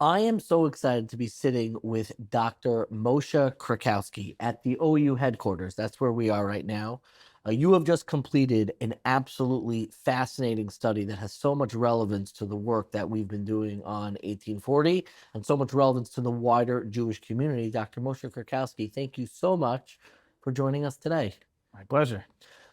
I am so excited to be sitting with Dr. Moshe Krakowski at the OU headquarters. That's where we are right now. You have just completed an absolutely fascinating study that has so much relevance to the work that we've been doing on 1840 and so much relevance to the wider Jewish community. Dr. Moshe Krakowski, thank you so much for joining us today. My pleasure.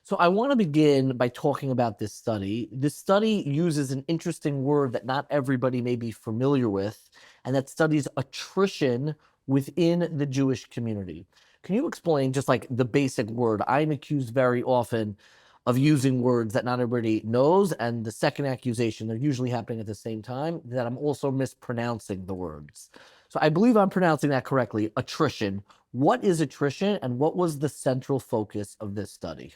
So I want to begin by talking about this study. This study uses an interesting word that not everybody may be familiar with, and that studies attrition within the Jewish community. Can you explain just like the basic word? I'm accused very often of using words that not everybody knows, and the second accusation, they're usually happening at the same time, that I'm also mispronouncing the words. So I believe I'm pronouncing that correctly, attrition. What is attrition, and what was the central focus of this study?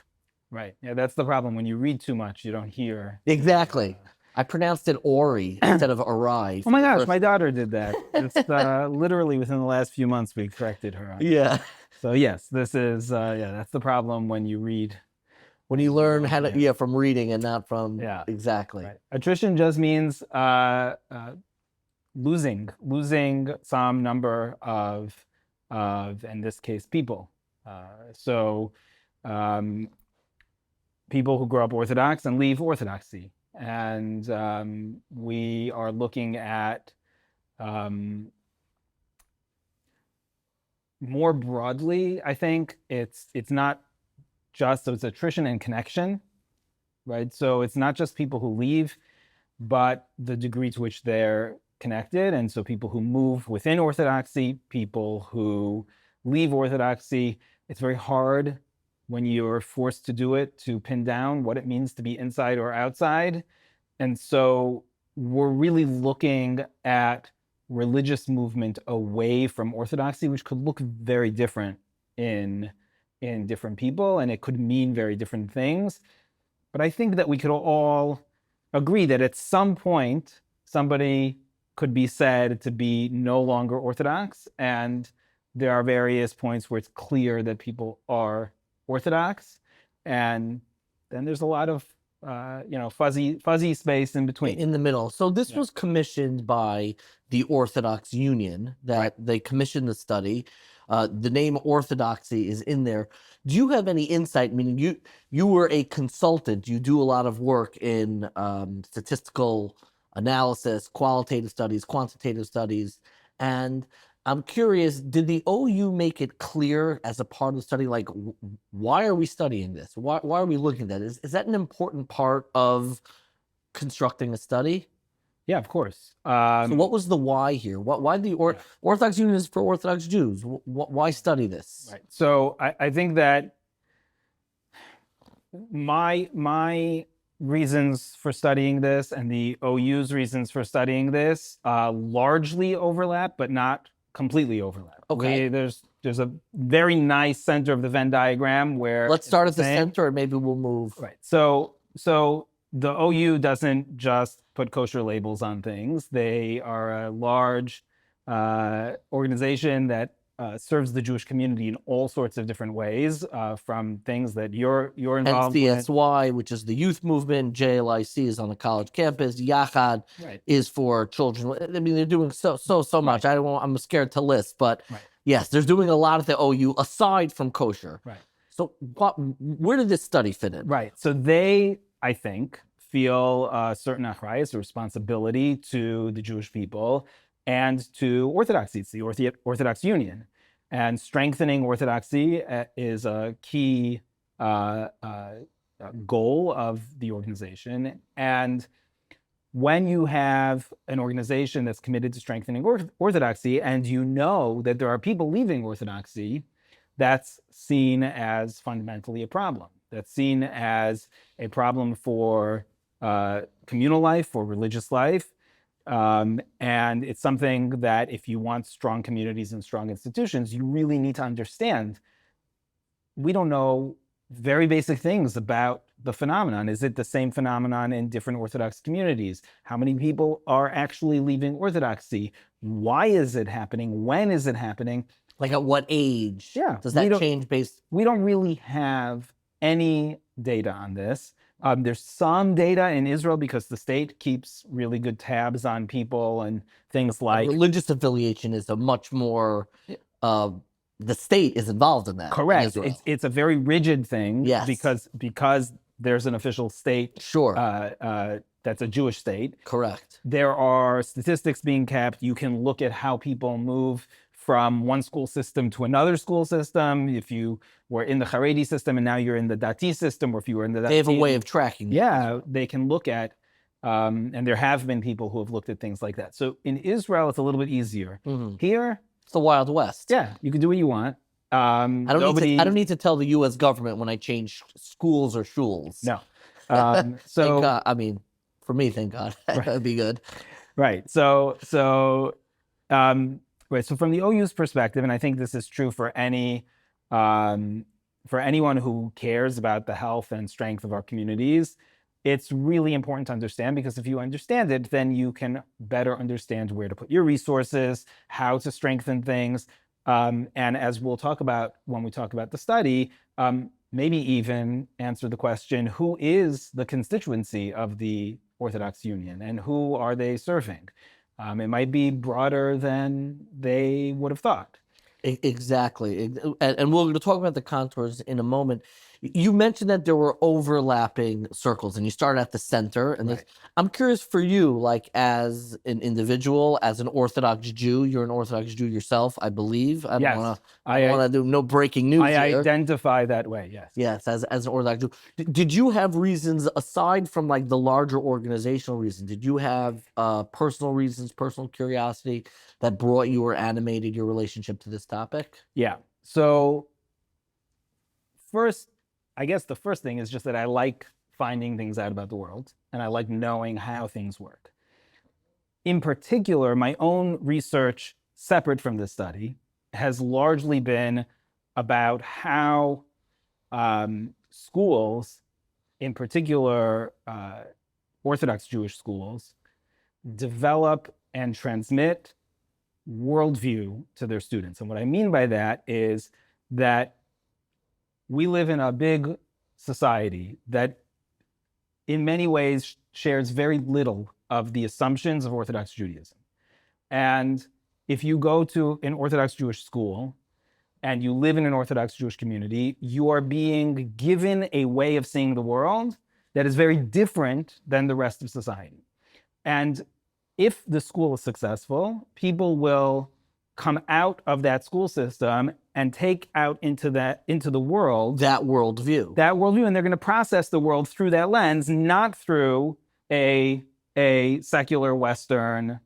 Right. Yeah, that's the problem. When you read too much, you don't hear. Exactly. I pronounced it Ori instead of Arai. Oh my gosh, my daughter did that. It's literally within the last few months we corrected her. Yeah. So yes, this is that's the problem when you read. When you learn how to from reading and not from exactly. Right. Attrition just means losing some number of in this case people. People who grow up Orthodox and leave Orthodoxy. And we are looking at more broadly, I think it's not just, so it's attrition and connection, right? So it's not just people who leave, but the degree to which they're connected. And so people who move within Orthodoxy, people who leave Orthodoxy, it's very hard when you're forced to do it, to pin down what it means to be inside or outside. And so we're really looking at religious movement away from Orthodoxy, which could look very different in different people, and it could mean very different things. But I think that we could all agree that at some point, somebody could be said to be no longer Orthodox, and there are various points where it's clear that people are Orthodox, and then there's a lot of fuzzy space in between, in the middle. So this was commissioned by the Orthodox Union, that they commissioned the study. The name Orthodoxy is in there. Do you have any insight? Meaning you were a consultant. You do a lot of work in statistical analysis, qualitative studies, quantitative studies, and I'm curious, did the OU make it clear as a part of the study, like, why are we studying this? Why are we looking at that? Is that an important part of constructing a study? Yeah, of course. So what was the why here? Why the Orthodox Union is for Orthodox Jews? Why study this? Right. So I think that my reasons for studying this and the OU's reasons for studying this largely overlap, but not completely overlap. Okay. There's a very nice center of the Venn diagram where let's start at the center, and maybe we'll move. Right. So the OU doesn't just put kosher labels on things. They are a large organization that serves the Jewish community in all sorts of different ways, from things that you're involved in. NCSY, which is the youth movement, JLIC is on the college campus, Yachad is for children. I mean, they're doing so much. I'm scared to list, but yes, they're doing a lot at the OU aside from kosher. Right. So where did this study fit in? Right. So they, I think, feel a certain achrayus, a responsibility to the Jewish people and to Orthodoxy. It's the Orthodox Union. And strengthening Orthodoxy is a key goal of the organization. And when you have an organization that's committed to strengthening Orthodoxy, and you know that there are people leaving Orthodoxy, that's seen as fundamentally a problem. That's seen as a problem for communal life, for religious life. And it's something that if you want strong communities and strong institutions, you really need to understand. We don't know very basic things about the phenomenon. Is it the same phenomenon in different Orthodox communities? How many people are actually leaving Orthodoxy? Why is it happening? When is it happening? Like at what age? Yeah. Does that change based? We don't really have any data on this. There's some data in Israel because the state keeps really good tabs on people and things like Religious affiliation is a much more, the state is involved in that. In correct. Israel. It's a very rigid thing Yes. because there's an official state Sure. that's a Jewish state. Correct. There are statistics being kept. You can look at how people move from one school system to another school system. If you were in the Haredi system and now you're in the Dati system, or if you were in the They have a way of tracking. yeah, they can look at, and there have been people who have looked at things like that. So in Israel, it's a little bit easier. Mm-hmm. Here, It's the Wild West. yeah, you can do what you want. I don't need to tell the U.S. government when I change schools or shuls. No. Thank So God. I mean, for me, thank God. That'd be good. right. So from the OU's perspective, and I think this is true for anyone who cares about the health and strength of our communities, it's really important to understand, because if you understand it, then you can better understand where to put your resources, how to strengthen things. And as we'll talk about when we talk about the study, maybe even answer the question, who is the constituency of the Orthodox Union and who are they serving? It might be broader than they would have thought. Exactly. And we're going to talk about the contours in a moment. You mentioned that there were overlapping circles and you started at the center. And Right. I'm curious for you, like as an individual, as an Orthodox Jew, you're an Orthodox Jew yourself, I believe. I Yes. don't want to do no breaking news I here. identify that way, yes. Yes, as an Orthodox Jew. Did you have reasons, aside from like the larger organizational reason, did you have personal reasons, personal curiosity that brought you or animated your relationship to this topic? Yeah. So first, I guess the first thing is just that I like finding things out about the world, and I like knowing how things work. In particular, my own research, separate from this study, has largely been about how schools, in particular Orthodox Jewish schools, develop and transmit worldview to their students. And what I mean by that is that we live in a big society that in many ways shares very little of the assumptions of Orthodox Judaism. And if you go to an Orthodox Jewish school and you live in an Orthodox Jewish community, you are being given a way of seeing the world that is very different than the rest of society. And if the school is successful, people will come out of that school system and take out into the world That worldview. and they're going to process the world through that lens, not through a secular Western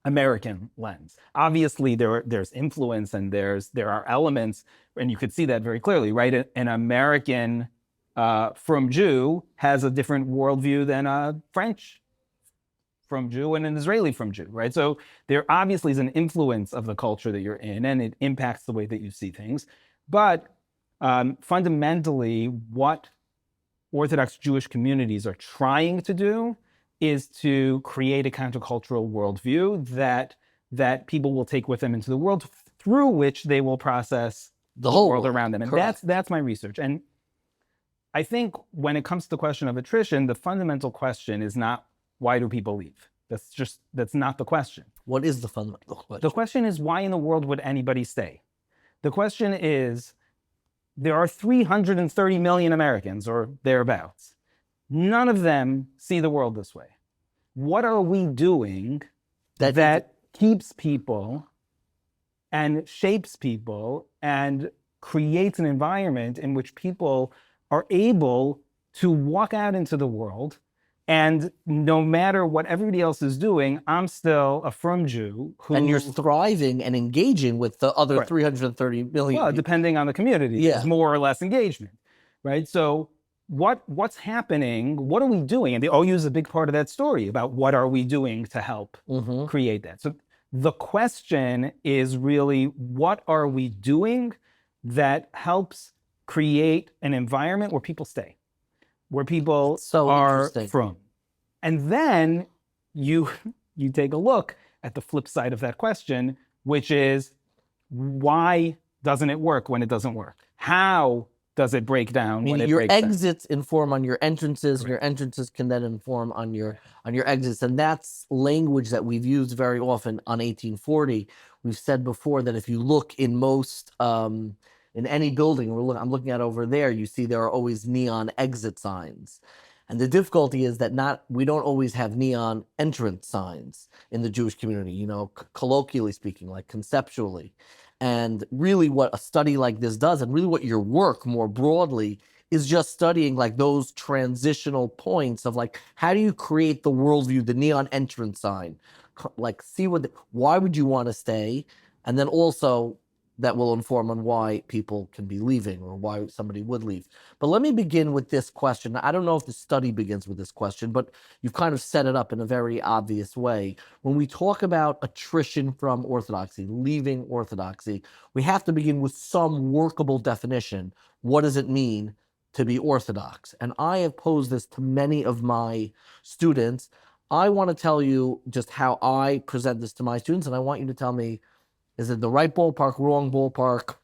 American lens. Obviously, there's influence and there are elements, and you could see that very clearly, right? An American from Jew has a different worldview than a French from Jew and an Israeli from Jew, right? So there obviously is an influence of the culture that you're in, and it impacts the way that you see things. But fundamentally, what Orthodox Jewish communities are trying to do is to create a countercultural worldview that people will take with them into the world, through which they will process the whole world around them. And that's my research. And I think when it comes to the question of attrition, the fundamental question is not, why do people leave? That's not the question. What is the fundamental question? The question is, why in the world would anybody stay? The question is, there are 330 million Americans or thereabouts. None of them see the world this way. What are we doing that keeps people and shapes people and creates an environment in which people are able to walk out into the world, and no matter what everybody else is doing, I'm still a firm Jew and you're thriving and engaging with the other 330 million. Well, depending on the community, there's more or less engagement, right? So what's happening? What are we doing? And the OU is a big part of that story about what are we doing to help create that. So the question is really, what are we doing that helps create an environment where people stay, where people are from? And then you take a look at the flip side of that question, which is, why doesn't it work when it doesn't work? How does it break down when Meaning it your breaks down. exits inform on your entrances, and your Correct. entrances can then inform on your exits. And that's language that we've used very often on 1840. We've said before that if you look in most in any building, I'm looking at over there, you see there are always neon exit signs. And the difficulty is that we don't always have neon entrance signs in the Jewish community, you know, colloquially speaking, like conceptually. And really what a study like this does, and really what your work more broadly, is just studying like those transitional points of like, how do you create the worldview, the neon entrance sign? Like, see why would you want to stay? And then also that will inform on why people can be leaving or why somebody would leave. But let me begin with this question. I don't know if the study begins with this question, but you've kind of set it up in a very obvious way. When we talk about attrition from orthodoxy, leaving orthodoxy, we have to begin with some workable definition. What does it mean to be orthodox? And I have posed this to many of my students. I want to tell you just how I present this to my students, and I want you to tell me, is it the right ballpark, wrong ballpark?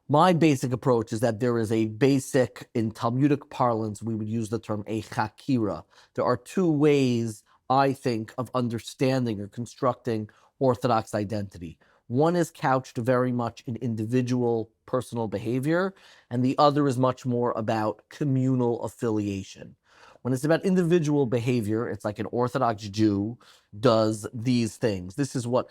My basic approach is that there is a basic, in Talmudic parlance, we would use the term a chakira. There are two ways, I think, of understanding or constructing Orthodox identity. One is couched very much in individual personal behavior, and the other is much more about communal affiliation. When it's about individual behavior, it's like an Orthodox Jew does these things. This is what,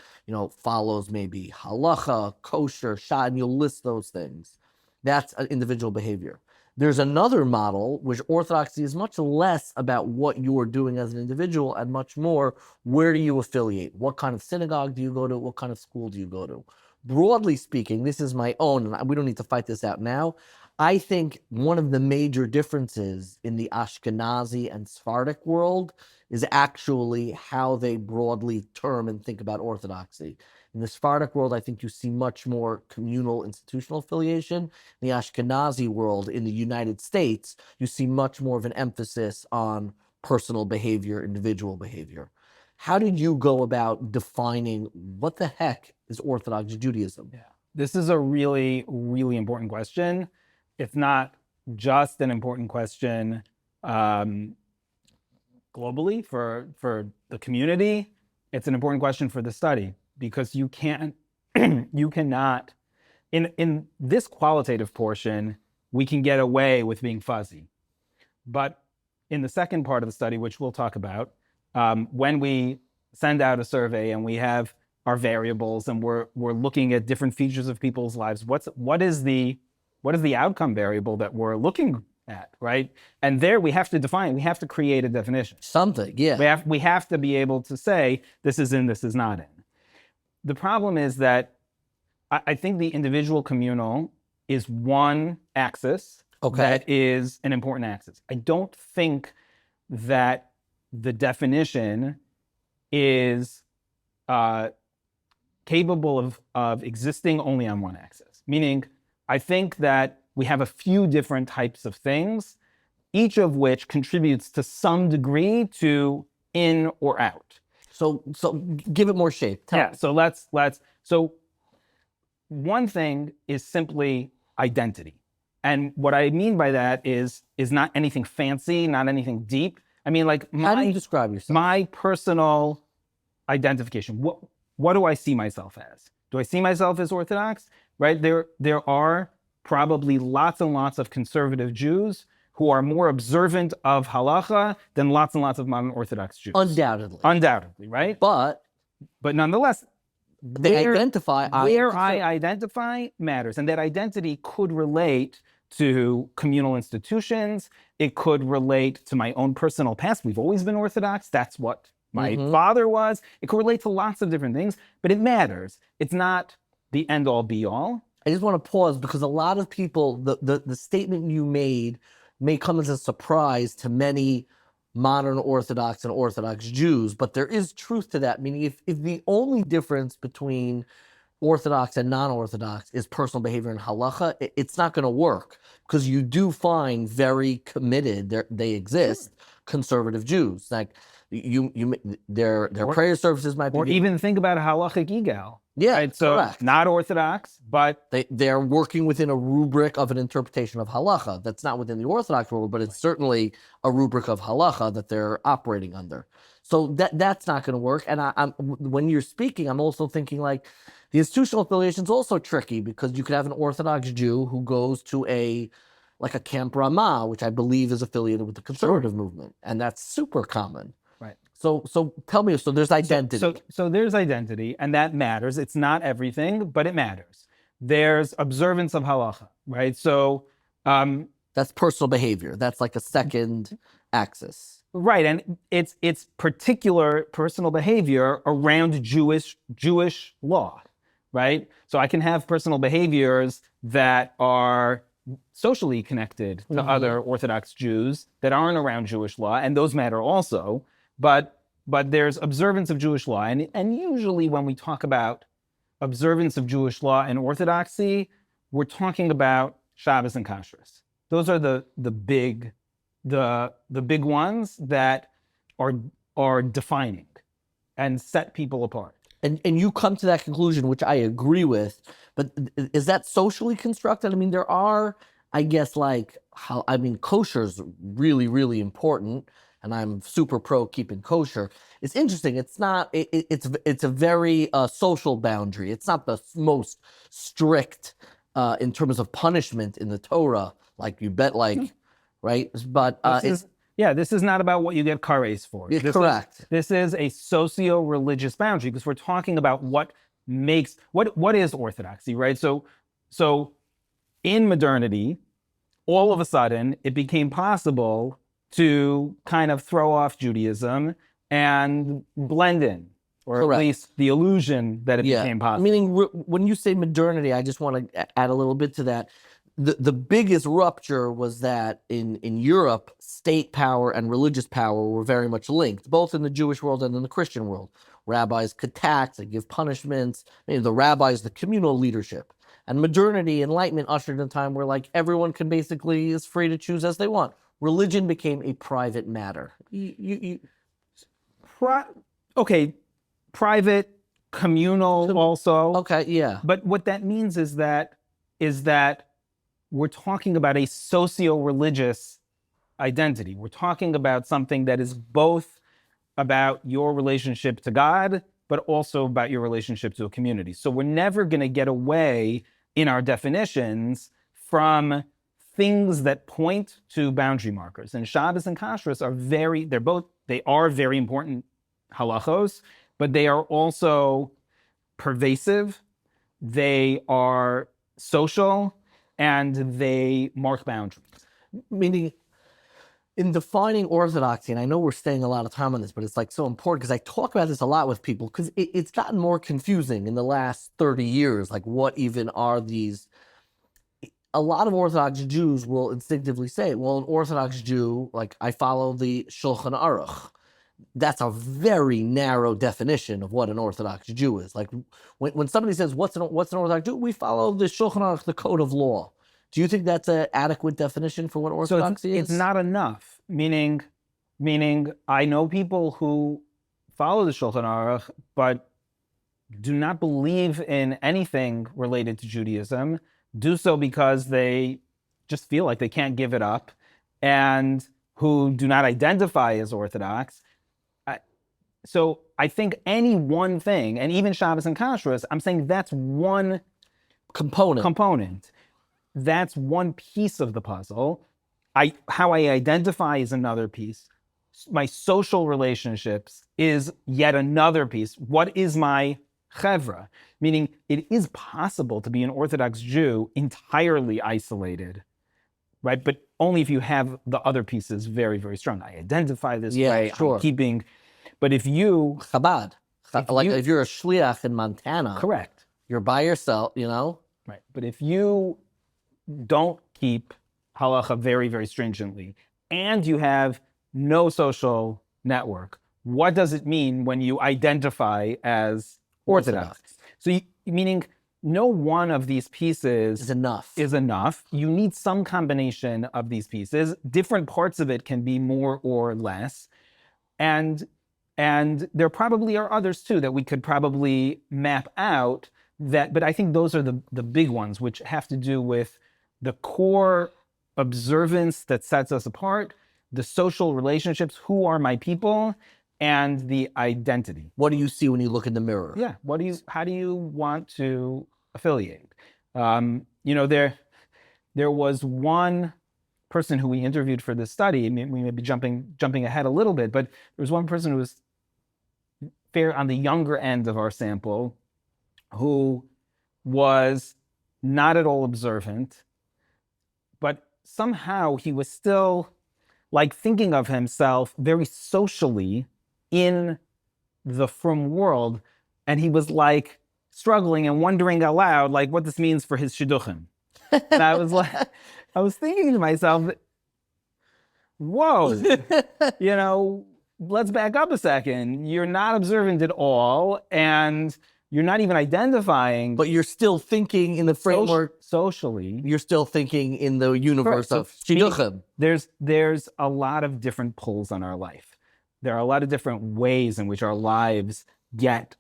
follows maybe halacha, kosher, shad, and you'll list those things. That's an individual behavior. There's another model, which Orthodoxy is much less about what you are doing as an individual and much more, where do you affiliate? What kind of synagogue do you go to? What kind of school do you go to? Broadly speaking, this is my own, and we don't need to fight this out now. I think one of the major differences in the Ashkenazi and Sephardic world is actually how they broadly term and think about orthodoxy. In the Sephardic world, I think you see much more communal institutional affiliation. In the Ashkenazi world, in the United States, you see much more of an emphasis on personal behavior, individual behavior. How did you go about defining what the heck is Orthodox Judaism? Yeah, this is a really, really important question. It's not just an important question globally for the community. It's an important question for the study because you cannot, in this qualitative portion, we can get away with being fuzzy. But in the second part of the study, which we'll talk about, when we send out a survey and we have our variables and we're looking at different features of people's lives, what is the outcome variable that we're looking at, right? And there we have to create a definition. Something, yeah. We have to be able to say, this is in, this is not in. The problem is that I think the individual communal is one axis that is an important axis. I don't think that the definition is capable of existing only on one axis, meaning I think that we have a few different types of things, each of which contributes to some degree to in or out. So give it more shape. So one thing is simply identity. And what I mean by that is not anything fancy, not anything deep. I mean, like, how do you describe yourself? My personal identification. What do I see myself as? Do I see myself as Orthodox? Right? There are probably lots and lots of conservative Jews who are more observant of halacha than lots and lots of modern Orthodox Jews. Undoubtedly, right? But nonetheless, where I identify matters, and that identity could relate to communal institutions. It could relate to my own personal past. We've always been Orthodox. That's what my father was. It could relate to lots of different things, but it matters. It's not the end all be all. I just want to pause because a lot of people, the statement you made may come as a surprise to many modern Orthodox and Orthodox Jews, but there is truth to that. Meaning if the only difference between Orthodox and non-Orthodox is personal behavior and halacha, it's not going to work because you do find very committed, they exist, conservative Jews. Like their prayer services might be... Or even think about halachic egal. Yeah, right? So correct. not Orthodox, but They're working within a rubric of an interpretation of halacha. That's not within the Orthodox world, but it's certainly a rubric of halacha that they're operating under. So that's not going to work. And when you're speaking, I'm also thinking like the institutional affiliation is also tricky because you could have an Orthodox Jew who goes to a Camp Ramah, which I believe is affiliated with the conservative movement, and that's super common. right. So tell me, so there's identity. So there's identity, and that matters. It's not everything, but it matters. There's observance of halacha, right? So That's personal behavior. That's like a second axis. right, and it's particular personal behavior around Jewish law, right? So I can have personal behaviors that are socially connected to other Orthodox Jews that aren't around Jewish law, and those matter also. But there's observance of Jewish law, and usually when we talk about observance of Jewish law and orthodoxy, we're talking about Shabbos and Kashrus. Those are the big ones that are defining and set people apart. And you come to that conclusion, which I agree with, but is that socially constructed? I mean, there are, I guess, kosher is really, really important, and I'm super pro keeping kosher. It's interesting. It's not. It's a very social boundary. It's not the most strict in terms of punishment in the Torah, like you bet, right? But this is not about what you get kares for. Correct. This is a socio-religious boundary because we're talking about what is orthodoxy, right? So in modernity, all of a sudden, it became possible to kind of throw off Judaism and blend in, or Correct. at least the illusion that it became possible. Meaning, when you say modernity, I just want to add a little bit to that. The biggest rupture was that in Europe, state power and religious power were very much linked, both in the Jewish world and in the Christian world. Rabbis could tax and give punishments. The rabbis, the communal leadership. And modernity, enlightenment ushered in a time where everyone can basically is free to choose as they want. Religion became a private matter. Private, communal also. Okay, yeah. But what that means is that we're talking about a socio-religious identity. We're talking about something that is both about your relationship to God, but also about your relationship to a community. So we're never going to get away in our definitions from things that point to boundary markers. And Shabbos and Kashrus are very important halachos, but they are also pervasive, they are social, and they mark boundaries. Meaning, in defining orthodoxy, and I know we're staying a lot of time on this, but it's so important because I talk about this a lot with people because it's gotten more confusing in the last 30 years. What even are these? A lot of Orthodox Jews will instinctively say, well, an Orthodox Jew, I follow the Shulchan Aruch. That's a very narrow definition of what an Orthodox Jew is. When somebody says, what's an Orthodox Jew? We follow the Shulchan Aruch, the code of law. Do you think that's an adequate definition for what orthodoxy is? It's not enough, meaning I know people who follow the Shulchan Aruch, but do not believe in anything related to Judaism, do so because they just feel like they can't give it up, and who do not identify as Orthodox. So I think any one thing, and even Shabbos and Kashrus, I'm saying that's one component. That's one piece of the puzzle. How I identify is another piece. My social relationships is yet another piece. What is my chevra? Meaning it is possible to be an Orthodox Jew entirely isolated, right? But only if you have the other pieces very, very strong. I identify this way, sure. I'm keeping... But if you... Chabad. If you're a shliach in Montana... Correct. You're by yourself, Right. But if you don't keep halacha very, very stringently, and you have no social network, what does it mean when you identify as Orthodox? So, meaning no one of these pieces is enough. You need some combination of these pieces. Different parts of it can be more or less. And And there probably are others too that we could probably map out but I think those are the big ones, which have to do with the core observance that sets us apart, the social relationships, who are my people, and the identity. What do you see when you look in the mirror? Yeah. How do you want to affiliate? There was one person who we interviewed for this study. We may be jumping ahead a little bit, but there was one person who was fair on the younger end of our sample, who was not at all observant, but somehow he was still like thinking of himself very socially in the frum world, and he was like struggling and wondering aloud like what this means for his shidduchim. And I was thinking to myself, whoa, let's back up a second. You're not observant at all, and you're not even identifying. But you're still thinking in the framework. Socially. You're still thinking in the universe of shidduchim. There's a lot of different pulls on our life. There are a lot of different ways in which our lives get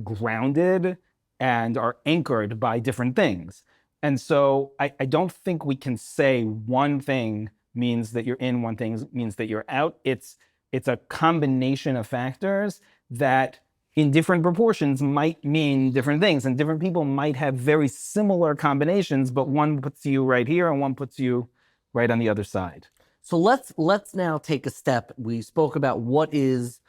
grounded and are anchored by different things. And so I don't think we can say one thing means that you're in, one thing means that you're out. It's a combination of factors that in different proportions might mean different things. And different people might have very similar combinations, but one puts you right here and one puts you right on the other side. So let's now take a step. We spoke about what is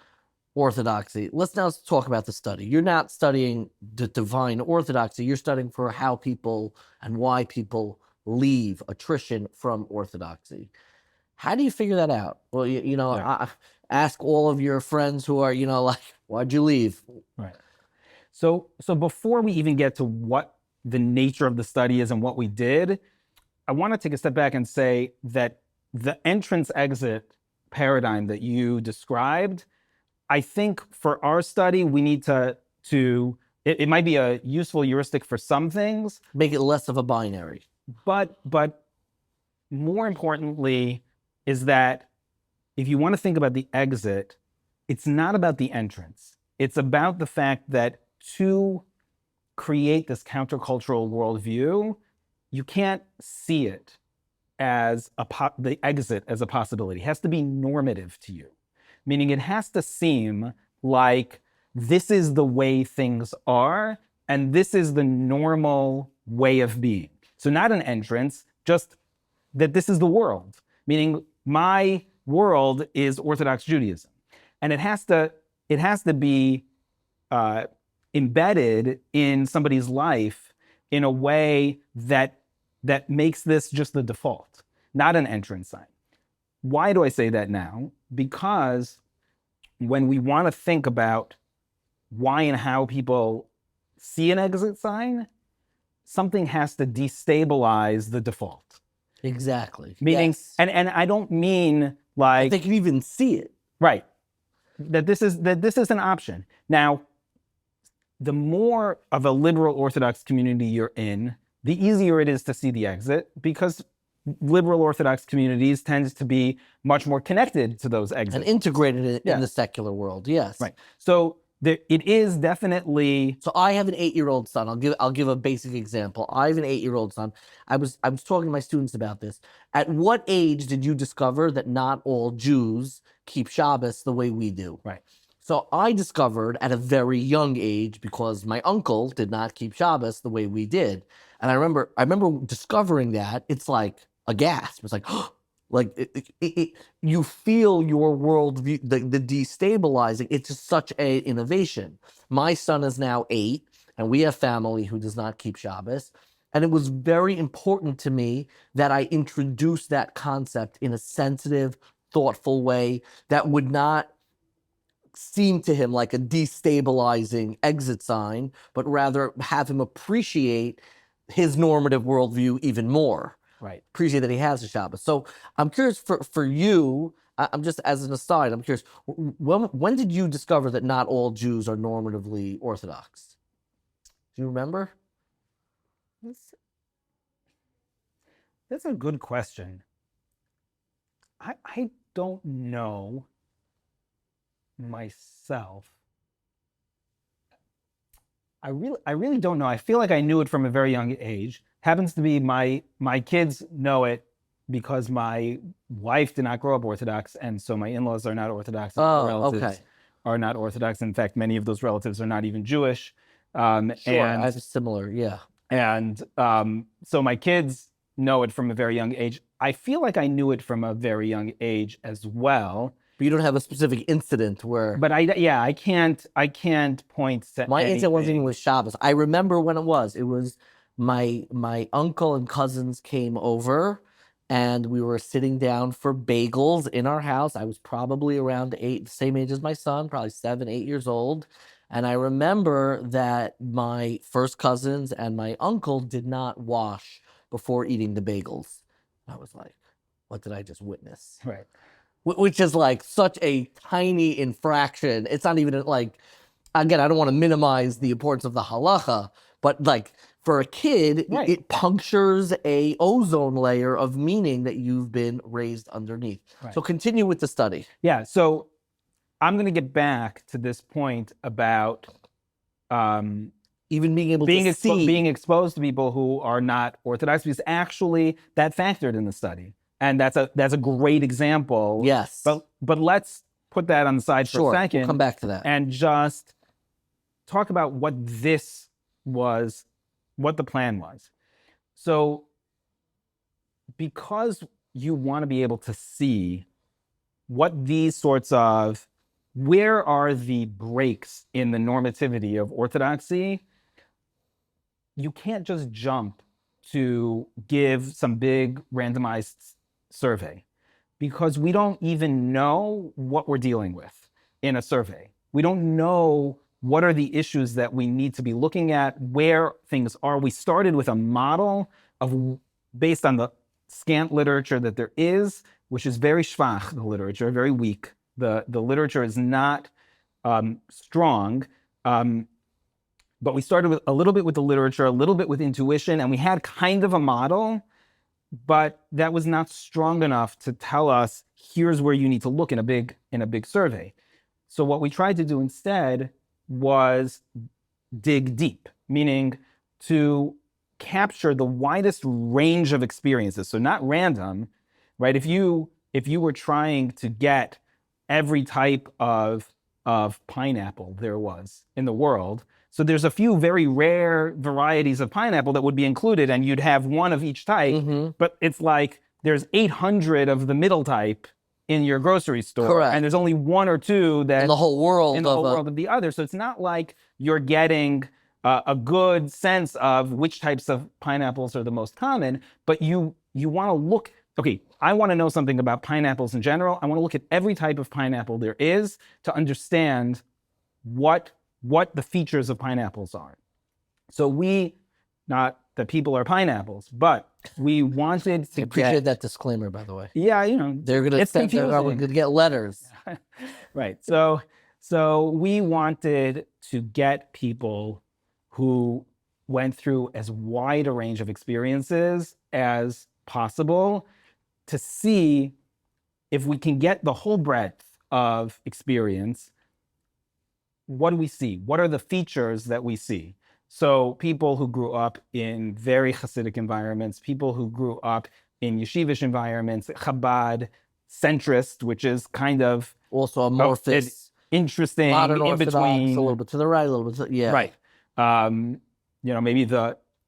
orthodoxy. Let's now talk about the study. You're not studying the divine orthodoxy. You're studying for how people and why people leave attrition from orthodoxy. How do you figure that out? Well, ask all of your friends who are, like, why'd you leave? Right. So before we even get to what the nature of the study is and what we did, I want to take a step back and say that the entrance-exit paradigm that you described, I think for our study, we need to it might be a useful heuristic for some things. Make it less of a binary. But more importantly is that if you want to think about the exit, it's not about the entrance. It's about the fact that to create this countercultural worldview, you can't see it as the exit as a possibility. It has to be normative to you, meaning it has to seem like this is the way things are, and this is the normal way of being. So not an entrance, just that this is the world, meaning my world is Orthodox Judaism. And it has to be embedded in somebody's life in a way that makes this just the default, not an entrance sign. Why do I say that now? Because when we want to think about why and how people see an exit sign, something has to destabilize the default. Exactly. Meaning, yes. and I don't mean like they can even see it. Right. That this is an option. Now, the more of a liberal Orthodox community you're in, the easier it is to see the exit, because liberal Orthodox communities tend to be much more connected to those exits. And integrated in the secular world, yes. Right. So it is definitely. So I have an 8-year-old son. I'll give a basic example. I have an 8-year-old son. I was talking to my students about this. At what age did you discover that not all Jews keep Shabbos the way we do? Right. So I discovered at a very young age, because my uncle did not keep Shabbos the way we did. And I remember discovering that. It's like a gasp. It's like, like you feel your worldview, the destabilizing. It's just such an innovation. My son is now 8, and we have family who does not keep Shabbos. And it was very important to me that I introduce that concept in a sensitive, thoughtful way that would not seem to him like a destabilizing exit sign, but rather have him appreciate his normative worldview even more. Right. Appreciate that he has a Shabbos. So I'm curious for you, I'm just as an aside, I'm curious, when did you discover that not all Jews are normatively Orthodox? Do you remember? That's a good question. I don't know. myself, I really don't know. I feel like I knew it from a very young age. Happens to be my kids know it because my wife did not grow up Orthodox, and so my in-laws are not Orthodox, and my relatives Okay. are not Orthodox. In fact, many of those relatives are not even Jewish. Sure. I And have a similar, yeah. so my kids know it from a very young age. I feel like I knew it from a very young age as well. But you don't have a specific incident where But I can't point to my incident wasn't even anything. with Shabbos. I remember when it was. It was my uncle and cousins came over, and we were sitting down for bagels in our house. I was probably around 8, the same age as my son, probably 7, 8 years old. And I remember that my first cousins and my uncle did not wash before eating the bagels. I was like, what did I just witness? Right. Which is like such a tiny infraction. It's not even like, again, I don't want to minimize the importance of the halacha, but like for a kid, Right. it punctures a ozone layer of meaning that you've been raised underneath. Right. So continue with the study. Yeah. So I'm going to get back to this point about Even being able to see. being exposed to people who are not Orthodox, because actually that factored in the study. And that's a great example. Yes. But let's put that on the side for a Sure. second. We'll come back to that. And just talk about what this was, what the plan was. So because you want to be able to see what these sorts of, where are the breaks in the normativity of orthodoxy, you can't just jump to give some big randomized survey, because we don't even know what we're dealing with in a survey. We don't know what are the issues that we need to be looking at, where things are. We started with a model of, based on the scant literature that there is, which is very schwach, the literature, very weak. The literature is not strong. But we started with a little bit with the literature, a little bit with intuition, and we had kind of a model, but that was not strong enough to tell us, here's where you need to look in a big survey. So what we tried to do instead was dig deep, meaning to capture the widest range of experiences. So not random, right? If you were trying to get every type of pineapple there was in the world, so there's a few very rare varieties of pineapple that would be included, and you'd have one of each type, but it's like there's 800 of the middle type in your grocery store. Correct. And there's only one or two that in the whole world of the other. So it's not like you're getting a good sense of which types of pineapples are the most common, but you want to look, okay, I want to know something about pineapples in general. I want to look at every type of pineapple there is to understand what the features of pineapples are. So not that people are pineapples, but we wanted to I appreciate that disclaimer, by the way. Yeah, they're going to get letters. Right. So we wanted to get people who went through as wide a range of experiences as possible to see if we can get the whole breadth of experience. What do we see? What are the features that we see? So people who grew up in very Hasidic environments, people who grew up in yeshivish environments, Chabad, centrist, which is kind of also amorphous, interesting, modern in Orthodox, between, a little bit to the right, a little bit to, yeah, right. Maybe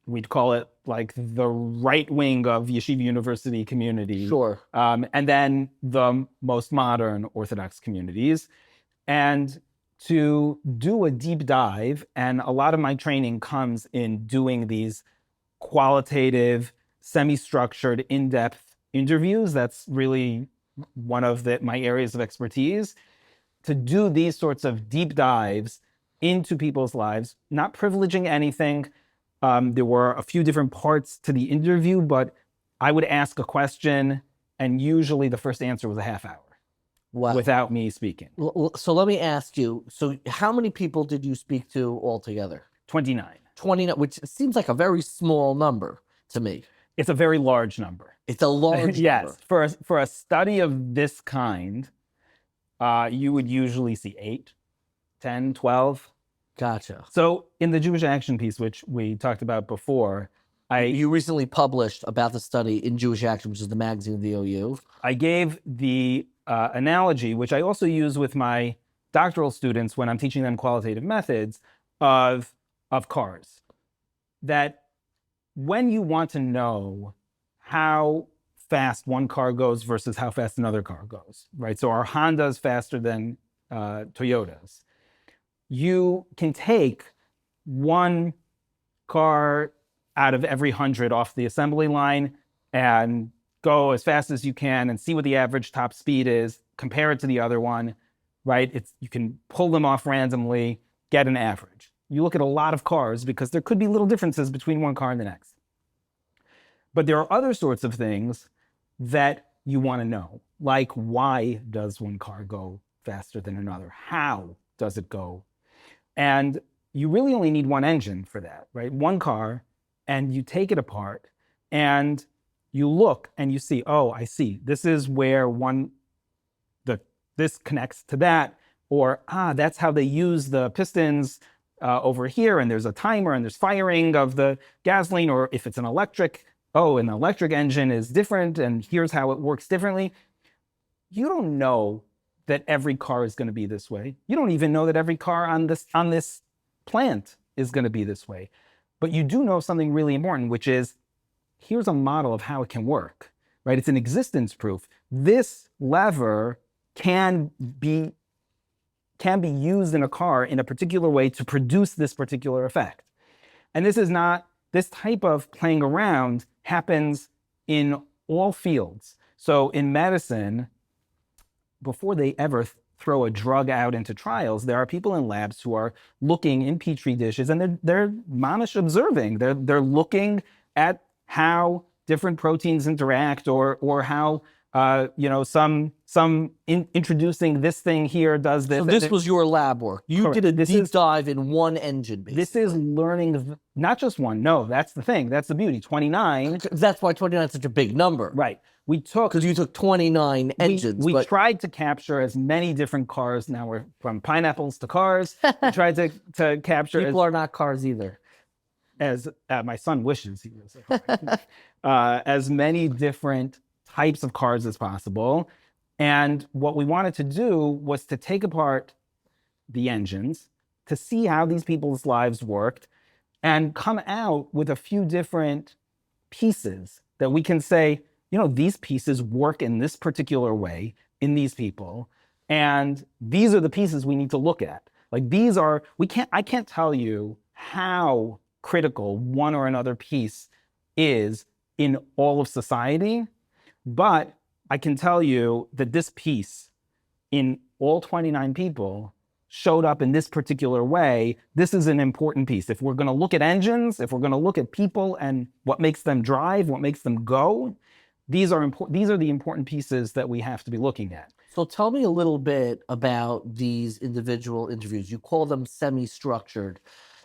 we'd call it like the right wing of Yeshiva University community. Sure. And then the most modern Orthodox communities. And to do a deep dive, and a lot of my training comes in doing these qualitative, semi-structured, in-depth interviews. That's really one of my areas of expertise. To do these sorts of deep dives into people's lives, not privileging anything. There were a few different parts to the interview, but I would ask a question, and usually the first answer was a half hour. Wow. Without me speaking. So let me ask you, so how many people did you speak to altogether? 29. 29, which seems like a very small number to me. It's a very large number. It's a large yes. number. For a study of this kind, you would usually see 8, 10, 12. Gotcha. So in the Jewish Action piece, which we talked about before, You recently published about the study in Jewish Action, which is the magazine of the OU. I gave the analogy, which I also use with my doctoral students when I'm teaching them qualitative methods, of cars. That when you want to know how fast one car goes versus how fast another car goes, right? So our Honda's faster than Toyotas. You can take one car out of every 100 off the assembly line and go as fast as you can and see what the average top speed is, compare it to the other one, right? You can pull them off randomly, get an average. You look at a lot of cars because there could be little differences between one car and the next. But there are other sorts of things that you want to know, like why does one car go faster than another? How does it go? And you really only need one engine for that, right? One car, and you take it apart and you look and you see, oh, I see. This is where this connects to that, or that's how they use the pistons over here, and there's a timer and there's firing of the gasoline, or if it's an electric, an electric engine is different, and here's how it works differently. You don't know that every car is going to be this way. You don't even know that every car on this plant is going to be this way. But you do know something really important, which is here's a model of how it can work, right? It's an existence proof. This lever can be used in a car in a particular way to produce this particular effect. And this type of playing around happens in all fields. So in medicine, before they ever throw a drug out into trials, there are people in labs who are looking in petri dishes, and they're mamish observing. They're looking at how different proteins interact, or how introducing this thing here does this. So this was your lab work. You Correct. did a deep dive in one engine, basically. This is learning, not just one. No, that's the thing. That's the beauty. 29. That's why 29 is such a big number. Right. Because you took 29 engines. We tried to capture as many different cars. Now we're from pineapples to cars. We tried to capture. People are not cars either. As my son wishes he was. As many different types of cars as possible. And what we wanted to do was to take apart the engines to see how these people's lives worked and come out with a few different pieces that we can say, these pieces work in this particular way in these people. And these are the pieces we need to look at. Like I can't tell you how critical one or another piece is in all of society, but I can tell you that this piece in all 29 people showed up in this particular way. This is an important piece. If we're going to look at engines, if we're going to look at people and what makes them drive, what makes them go, these are the important pieces that we have to be looking at. So tell me a little bit about these individual interviews. You call them semi-structured.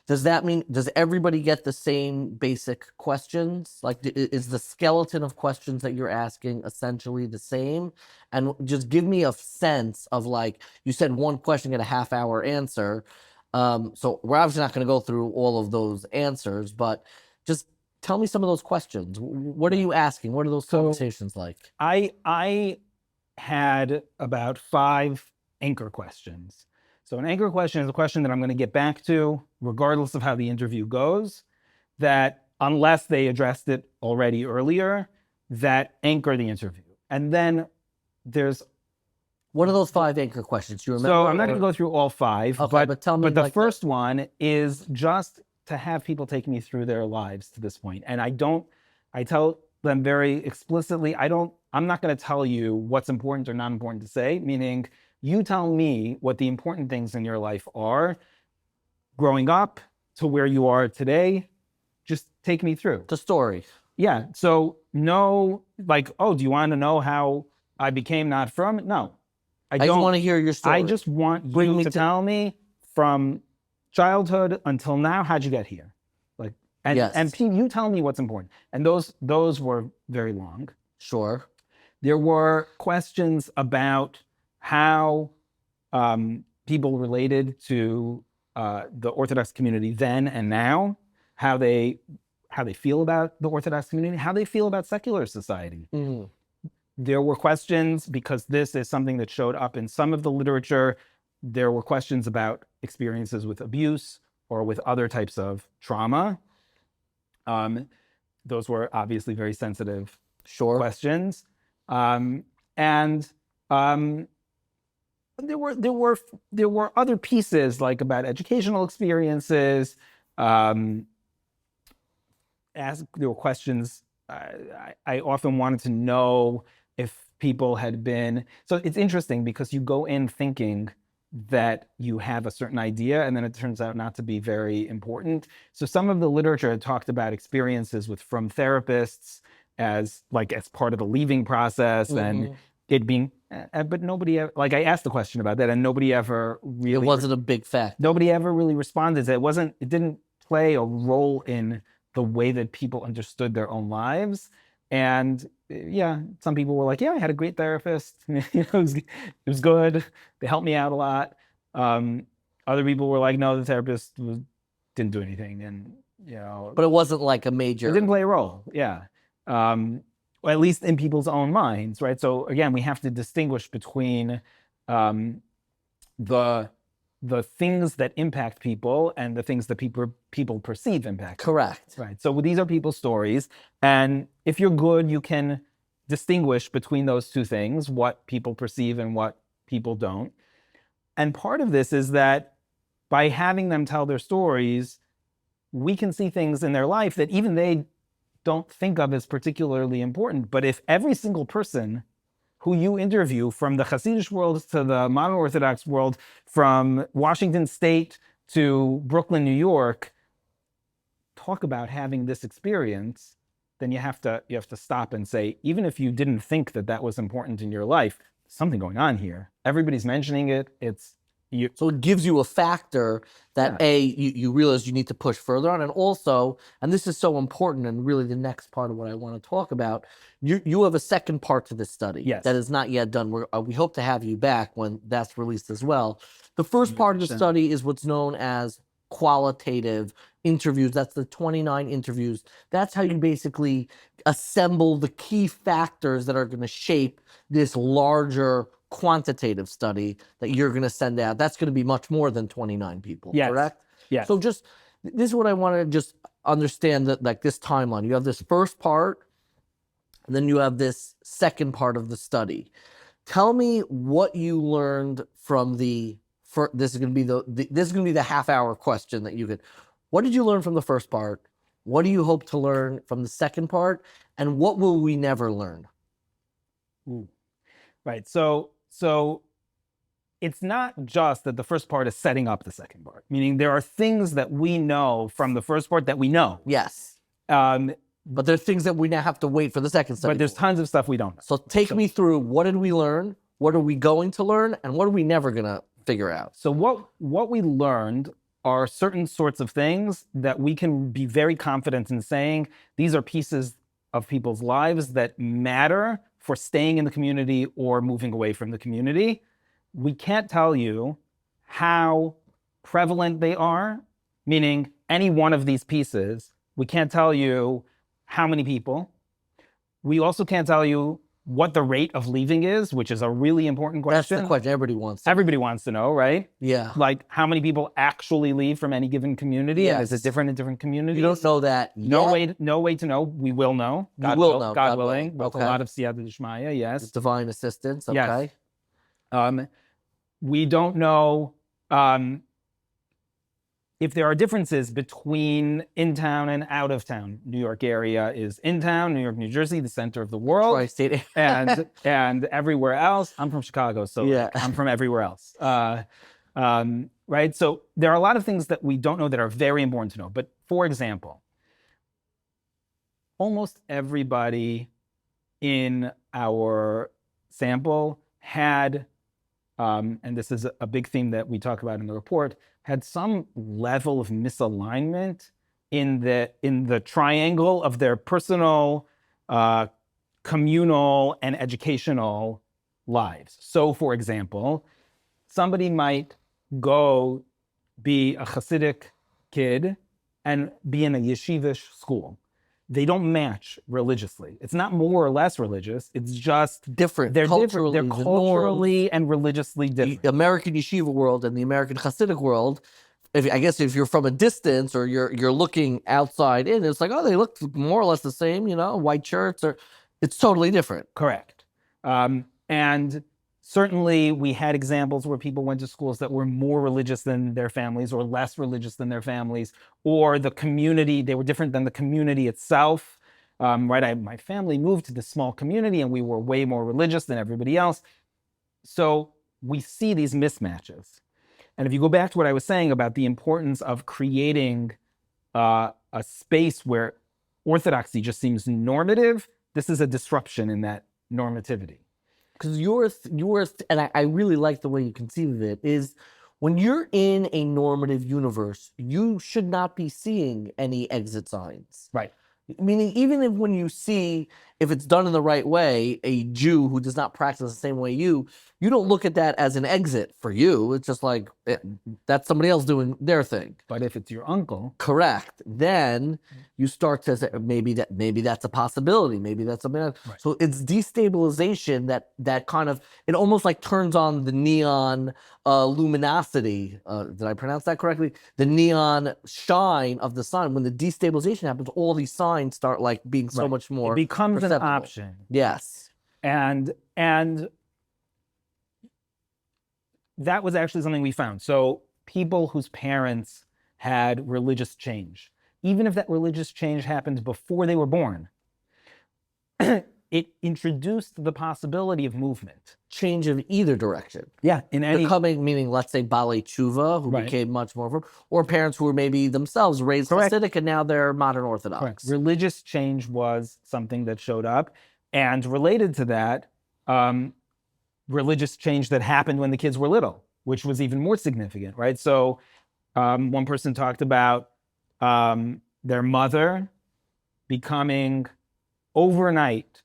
Does that mean, does everybody get the same basic questions? Like, is the skeleton of questions that you're asking essentially the same? And just give me a sense of, like, you said one question get a half-hour answer. So we're obviously not going to go through all of those answers, but just tell me some of those questions. What are you asking? What are those conversations like? I had about 5 anchor questions. So an anchor question is a question that I'm going to get back to regardless of how the interview goes, that unless they addressed it already earlier, that anchor the interview. And then there's... What are those 5 anchor questions? Do you remember? So I'm not going to go through all 5, okay, but tell me. But the first one is just to have people take me through their lives to this point. And I tell them very explicitly, I'm not going to tell you what's important or not important to say, meaning you tell me what the important things in your life are, growing up to where you are today. Just take me through. The story. Yeah. So do you want to know how I became not from? No. I just want to hear your story. I just want you to tell me from childhood until now, how'd you get here? And you tell me what's important. And those were very long. Sure. There were questions about how people related to the Orthodox community then and now, how they feel about the Orthodox community, how they feel about secular society. Mm-hmm. There were questions, because this is something that showed up in some of the literature. There were questions about experiences with abuse or with other types of trauma. Those were obviously very sensitive questions. And there were other pieces, like about educational experiences. There were questions. I often wanted to know if people had been. So it's interesting, because you go in thinking that you have a certain idea, and then it turns out not to be very important. So some of the literature had talked about experiences from therapists as part of the leaving process, and it being, but nobody ever, I asked the question about that, and nobody ever really. It wasn't a big fact. Nobody ever really responded. It didn't play a role in the way that people understood their own lives. And some people were like, yeah, I had a great therapist. It was good. They helped me out a lot. Other people were like, no, the therapist didn't do anything. And, but it wasn't like a major. It didn't play a role. Yeah. Or at least in people's own minds, right? So again, we have to distinguish between the things that impact people and the things that people perceive impact. Correct. Right. So these are people's stories. And if you're good, you can distinguish between those two things, what people perceive and what people don't. And part of this is that by having them tell their stories, we can see things in their life that even they don't think of as particularly important. But if every single person who you interview, from the Hasidic world to the modern Orthodox world, from Washington State to Brooklyn, New York, talk about having this experience, then you have to stop and say, even if you didn't think that was important in your life, something going on here. Everybody's mentioning it. So it gives you a factor that you realize you need to push further on, and also, and this is so important, and really the next part of what I want to talk about, you have a second part to this study that is not yet done. We hope to have you back when that's released as well. The first part of the study is what's known as qualitative interviews. That's the 29 interviews. That's how you basically assemble the key factors that are going to shape this larger quantitative study that you're going to send out. That's going to be much more than 29 people, correct? Yes. So this is what I want to just understand, that this timeline. You have this first part, and then you have this second part of the study. Tell me what you learned from this is going to be the half-hour question that you could. What did you learn from the first part? What do you hope to learn from the second part? And what will we never learn? Right. So it's not just that the first part is setting up the second part, meaning there are things that we know from the first part that we know. Yes. But there's things that we now have to wait for the second study. But there's tons of stuff we don't know. So take me through, what did we learn? What are we going to learn? And what are we never going to figure out? So what we learned are certain sorts of things that we can be very confident in saying, these are pieces of people's lives that matter for staying in the community or moving away from the community. We can't tell you how prevalent they are, meaning any one of these pieces. We can't tell you how many people. We also can't tell you what the rate of leaving is, which is a really important question. That's the question everybody wants. Everybody wants to know, right? Yeah. Like, how many people actually leave from any given community? Yes. And is it different in different communities? You don't know that yet. No way to know. We will know. God willing. With a lot of siyata d'shmaya, yes. It's divine assistance, okay. Yes. We don't know if there are differences between in town and out of town. New York area is in town, New York, New Jersey, the center of the world. Tri-state. and everywhere else. I'm from Chicago, so I'm from everywhere else. Right? So there are a lot of things that we don't know that are very important to know. But for example, almost everybody in our sample had, and this is a big theme that we talk about in the report, had some level of misalignment in the triangle of their personal, communal, and educational lives. So, for example, somebody might go be a Hasidic kid and be in a yeshivish school. They don't match religiously. It's not more or less religious. It's just Different. They're Culturally, different. They're the norms. culturally and religiously different. The American Yeshiva world and the American Hasidic world, I guess if you're from a distance or you're looking outside in, it's like, oh, they look more or less the same, white shirts, or it's totally different. Correct. And certainly we had examples where people went to schools that were more religious than their families or less religious than their families, or the community, they were different than the community itself. My family moved to this small community and we were way more religious than everybody else. So we see these mismatches. And if you go back to what I was saying about the importance of creating a space where orthodoxy just seems normative, this is a disruption in that normativity. Because and I really like the way you conceive of it, is when you're in a normative universe, you should not be seeing any exit signs. Right. Meaning, even when you see, if it's done in the right way, a Jew who does not practice the same way you don't look at that as an exit for you. It's just like, that's somebody else doing their thing. But if it's your uncle. Correct. Then you start to say, maybe that's a possibility. Maybe that's something else. Right. So it's destabilization that kind of, it almost like turns on the neon luminosity. Did I pronounce that correctly? The neon shine of the sun. When the destabilization happens, all these signs start like being so much more. It becomes an option. Yes. And that was actually something we found. So people whose parents had religious change, even if that religious change happened before they were born, it introduced the possibility of movement. Change of either direction. Yeah, in any becoming, meaning, let's say, Balei Tshuva, who became much more, or parents who were maybe themselves raised Hasidic and now they're modern Orthodox. Correct. Religious change was something that showed up, and related to that, religious change that happened when the kids were little, which was even more significant, right? So one person talked about their mother becoming overnight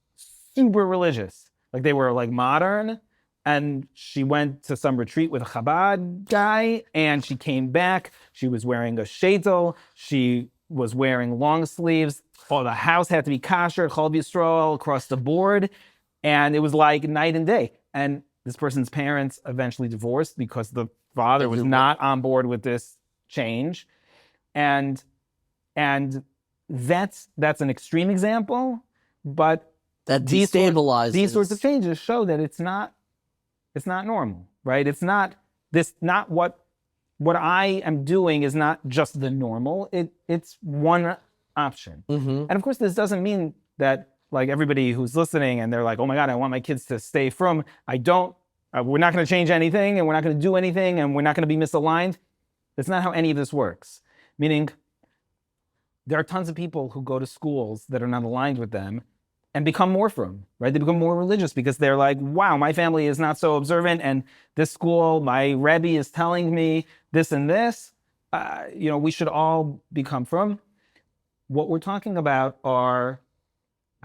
super religious. Like they were like modern, and she went to some retreat with a Chabad guy, and she came back. She was wearing a sheitel. She was wearing long sleeves. Oh, the house had to be kasher, Chol Yisrael, across the board. And it was like night and day. And this person's parents eventually divorced because the father was not on board with this change. And that's an extreme example, but that destabilizes. These sorts of changes show that it's not normal, right? It's not what I am doing is not just the normal. It's one option. And of course, this doesn't mean that like everybody who's listening and they're like, oh my God, I want my kids to stay from, we're not going to change anything and we're not going to do anything and we're not going to be misaligned. That's not how any of this works. Meaning, there are tons of people who go to schools that are not aligned with them and become more from, right? They become more religious because they're like, wow, my family is not so observant, and this school, my Rebbe is telling me this and this. We should all become from. What we're talking about are,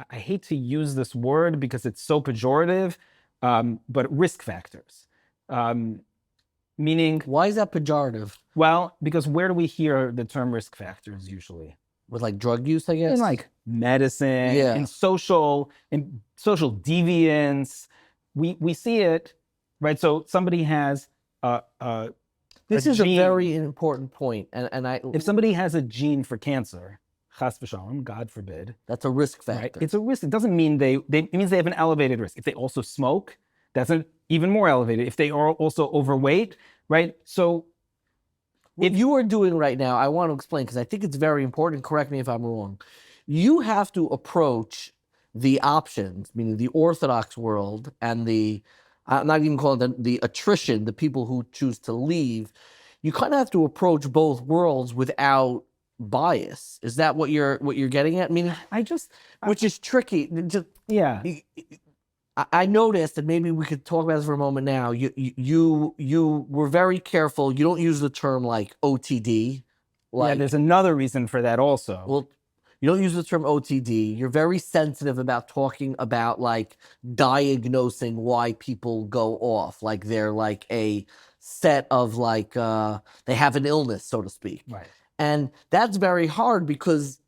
I hate to use this word because it's so pejorative, but risk factors. Meaning... Why is that pejorative? Well, because where do we hear the term risk factors usually? With like drug use, I guess? In like medicine, in social deviance. We see it, right? So somebody has this is a very important point. If somebody has a gene for cancer, chas v'shalom, God forbid. That's a risk factor. Right? It's a risk. It doesn't mean it means they have an elevated risk. If they also smoke, that's even more elevated. If they are also overweight, right? So what you are doing right now, I want to explain because I think it's very important. Correct me if I'm wrong. You have to approach the options, meaning the Orthodox world and I'm not even calling them the attrition, the people who choose to leave. You kind of have to approach both worlds without bias. Is that what you're getting at? Meaning, which is tricky. I noticed, and maybe we could talk about this for a moment now. You were very careful. You don't use the term like OTD. There's another reason for that also. Well, you don't use the term OTD. You're very sensitive about talking about like diagnosing why people go off. Like they're like a set of like they have an illness, so to speak. Right. And that's very hard because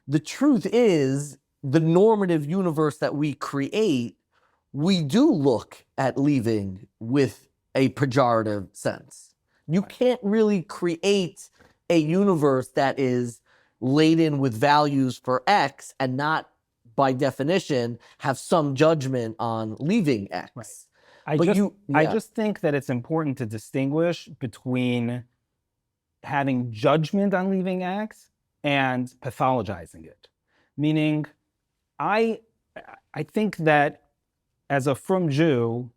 the truth is the normative universe that we create, we do look at leaving with a pejorative sense. You can't really create a universe that is laden with values for X and not, by definition, have some judgment on leaving X. Right. I just think that it's important to distinguish between having judgment on leaving X and pathologizing it. Meaning, I think that as a frum Jew,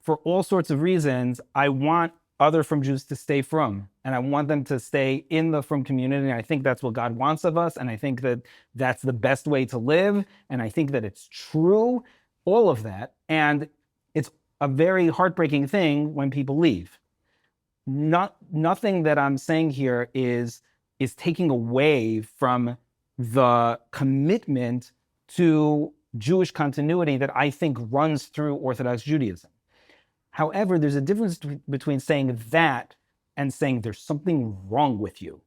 for all sorts of reasons, I want other frum Jews to stay frum, and I want them to stay in the frum community. And I think that's what God wants of us, and I think that that's the best way to live, and I think that it's true, all of that. And it's a very heartbreaking thing when people leave. Nothing that I'm saying here is taking away from the commitment to Jewish continuity that I think runs through Orthodox Judaism. However, there's a difference between saying that and saying there's something wrong with you,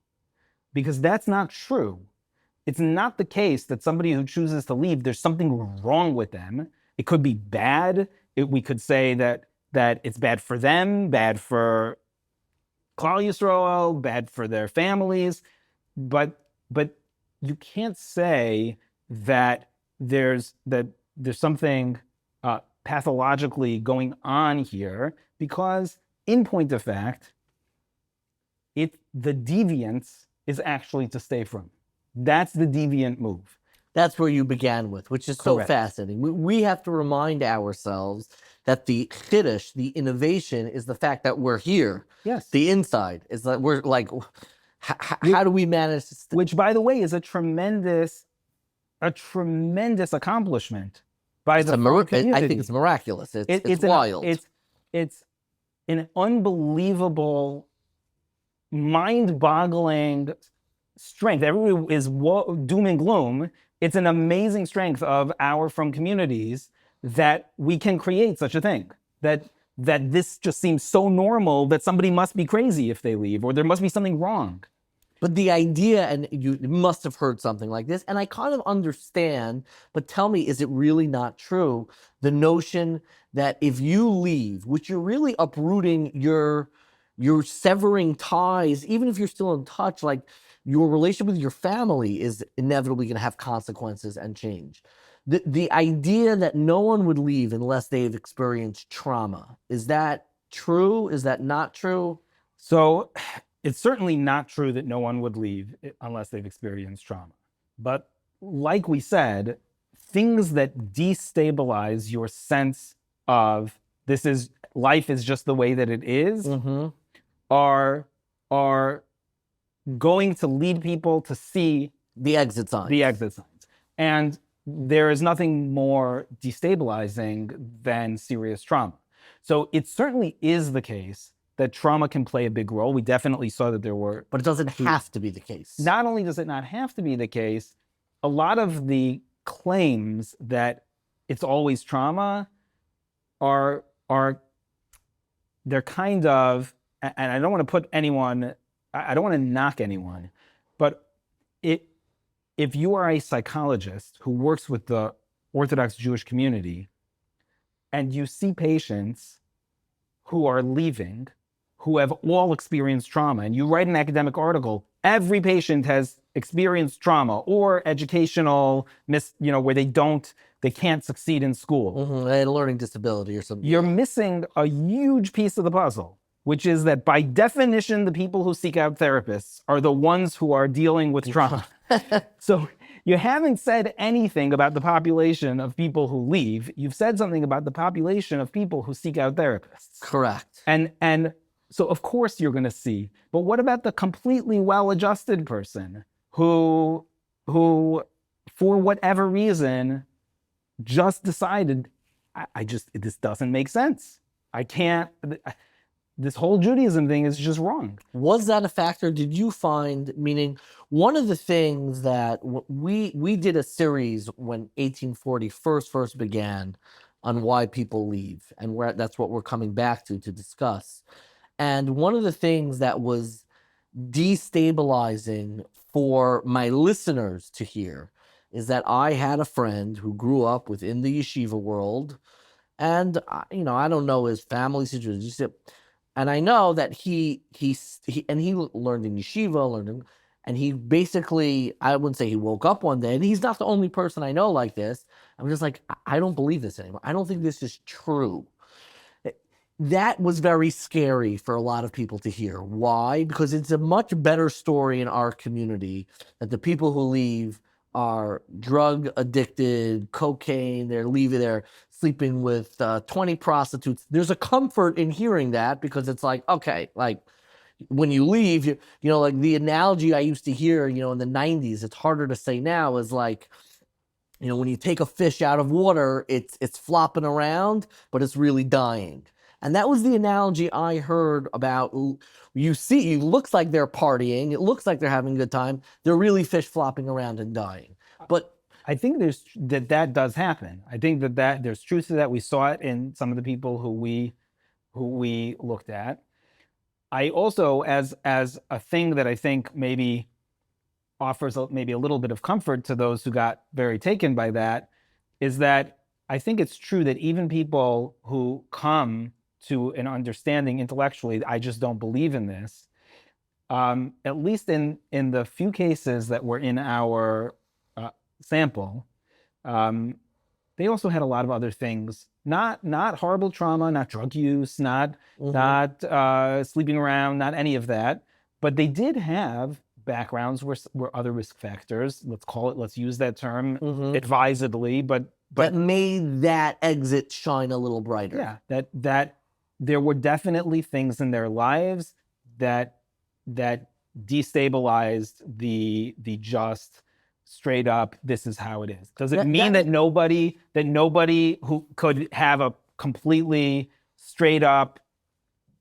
because that's not true. It's not the case that somebody who chooses to leave, there's something wrong with them. It could be bad. We could say that it's bad for them, bad for Klal Yisrael, bad for their families, but you can't say that there's something pathologically going on here, because in point of fact, the deviance is actually to stay from. That's the deviant move. That's where you began with, which is so Correct. fascinating. We have to remind ourselves that the chiddush, the innovation, is the fact that we're here. Yes. The inside is that we're like, how do we manage to which, by the way, is a tremendous accomplishment by the community. I think it's miraculous. It's wild. It's an unbelievable, mind-boggling strength. Everybody is doom and gloom. It's an amazing strength of our frum communities that we can create such a thing. That this just seems so normal that somebody must be crazy if they leave, or there must be something wrong. But the idea, and you must have heard something like this, and I kind of understand, but tell me, is it really not true? The notion that if you leave, which you're really uprooting, you're severing ties, even if you're still in touch, like your relationship with your family is inevitably going to have consequences and change. The idea that no one would leave unless they've experienced trauma, is that true? Is that not true? So it's certainly not true that no one would leave unless they've experienced trauma. But like we said, things that destabilize your sense of life is just the way that it is, are going to lead people to see the exit signs. And there is nothing more destabilizing than serious trauma. So it certainly is the case that trauma can play a big role. We definitely saw that there were... But it doesn't have to be the case. Not only does it not have to be the case, a lot of the claims that it's always trauma they're kind of, and I don't want to put anyone, I don't want to knock anyone, but if you are a psychologist who works with the Orthodox Jewish community and you see patients who are leaving, who have all experienced trauma, and you write an academic article, every patient has experienced trauma or educational where they can't succeed in school. They had a learning disability or something. You're missing a huge piece of the puzzle, which is that by definition, the people who seek out therapists are the ones who are dealing with trauma. So you haven't said anything about the population of people who leave. You've said something about the population of people who seek out therapists. Correct. And so of course you're going to see. But what about the completely well-adjusted person who for whatever reason just decided, this doesn't make sense. I can't. This whole Judaism thing is just wrong. Was that a factor? Did you find, meaning one of the things that we did a series when 1840 first began on why people leave, and that's what we're coming back to discuss. And one of the things that was destabilizing for my listeners to hear is that I had a friend who grew up within the yeshiva world, and I don't know his family situation, and I know that he learned in yeshiva, and he basically, I wouldn't say he woke up one day, and he's not the only person I know like this. I'm just like, I don't believe this anymore. I don't think this is true. That was very scary for a lot of people to hear. Why? Because it's a much better story in our community that the people who leave are drug addicted, cocaine, they're sleeping with 20 prostitutes. There's a comfort in hearing that, because it's like, okay, like when you leave, like the analogy I used to hear, in the 90s, it's harder to say now, is like, when you take a fish out of water, it's flopping around, but it's really dying. And that was the analogy I heard about. It looks like they're partying, it looks like they're having a good time. They're really fish flopping around and dying. But I think that does happen. I think that there's truth to that. We saw it in some of the people who we looked at. I also, as a thing that I think maybe offers maybe a little bit of comfort to those who got very taken by that, is that I think it's true that even people who come to an understanding intellectually, I just don't believe in this, at least in the few cases that were in our sample, they also had a lot of other things, not horrible trauma, not drug use, not sleeping around, not any of that, but they did have backgrounds where other risk factors, let's use that term advisedly, but that made that exit shine a little brighter. Yeah, that there were definitely things in their lives that destabilized the just straight up, this is how it is. Does it mean that nobody who could have a completely straight up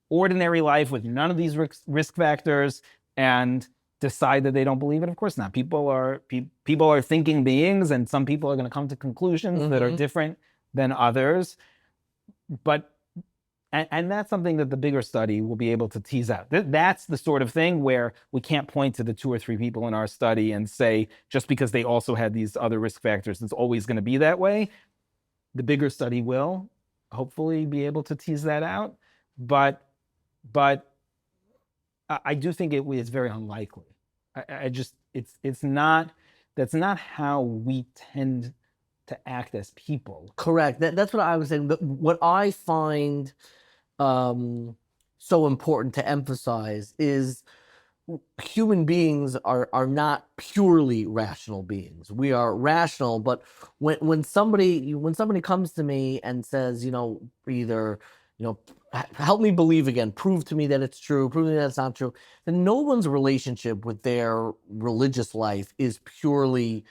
ordinary life with none of these risk factors and decide that they don't believe it? Of course not. People are thinking beings, and some people are going to come to conclusions that are different than others. But and that's something that the bigger study will be able to tease out. That's the sort of thing where we can't point to the 2 or 3 people in our study and say, just because they also had these other risk factors, it's always going to be that way. The bigger study will hopefully be able to tease that out. But I do think it is very unlikely. That's not how we tend to act as people. Correct. That's what I was saying. What I find so important to emphasize is human beings are not purely rational beings. We are rational, but when somebody comes to me and says, either help me believe again, prove to me that it's true, prove to me that it's not true, then no one's relationship with their religious life is purely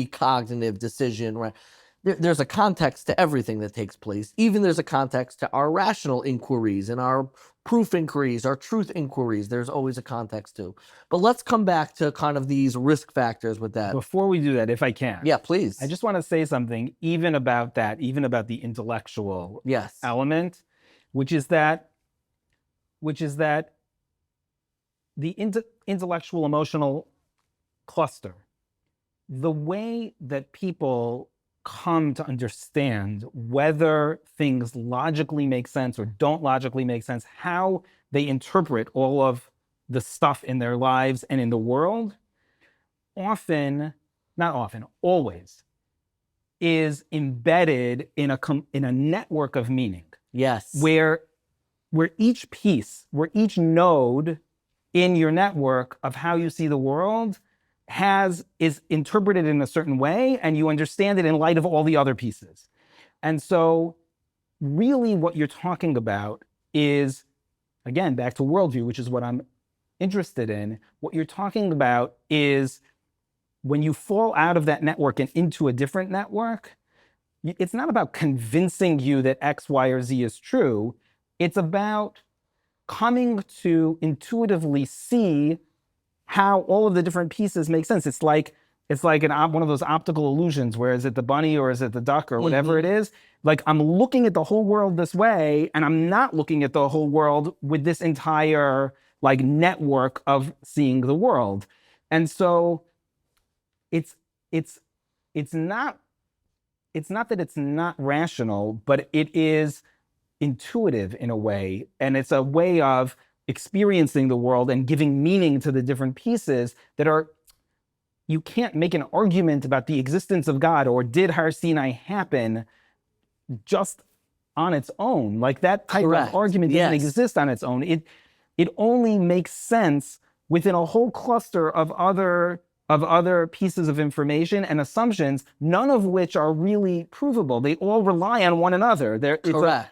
cognitive decision, right? There's a context to everything that takes place. Even there's a context to our rational inquiries and our proof inquiries, our truth inquiries. There's always a context to. But let's come back to kind of these risk factors with that. Before we do that, if I can. Yeah, please. I just want to say something even about the intellectual element, which is that the intellectual emotional cluster, the way that people come to understand whether things logically make sense or don't logically make sense, how they interpret all of the stuff in their lives and in the world, always is embedded in a network of meaning. Yes. Where each piece, where each node in your network of how you see the world is interpreted in a certain way, and you understand it in light of all the other pieces. And so really what you're talking about is, again, back to worldview, which is what I'm interested in. What you're talking about is when you fall out of that network and into a different network, it's not about convincing you that X, Y, or Z is true. It's about coming to intuitively see how all of the different pieces make sense. It's like It's like one of those optical illusions, where is it the bunny or is it the duck or whatever it is? Like, I'm looking at the whole world this way, and I'm not looking at the whole world with this entire like network of seeing the world. And so it's not that it's not rational, but it is intuitive in a way, and it's a way of experiencing the world and giving meaning to the different pieces that are. You can't make an argument about the existence of God or did Har Sinai happen just on its own. Like, that type of argument doesn't exist on its own. It only makes sense within a whole cluster of other pieces of information and assumptions, none of which are really provable. They all rely on one another.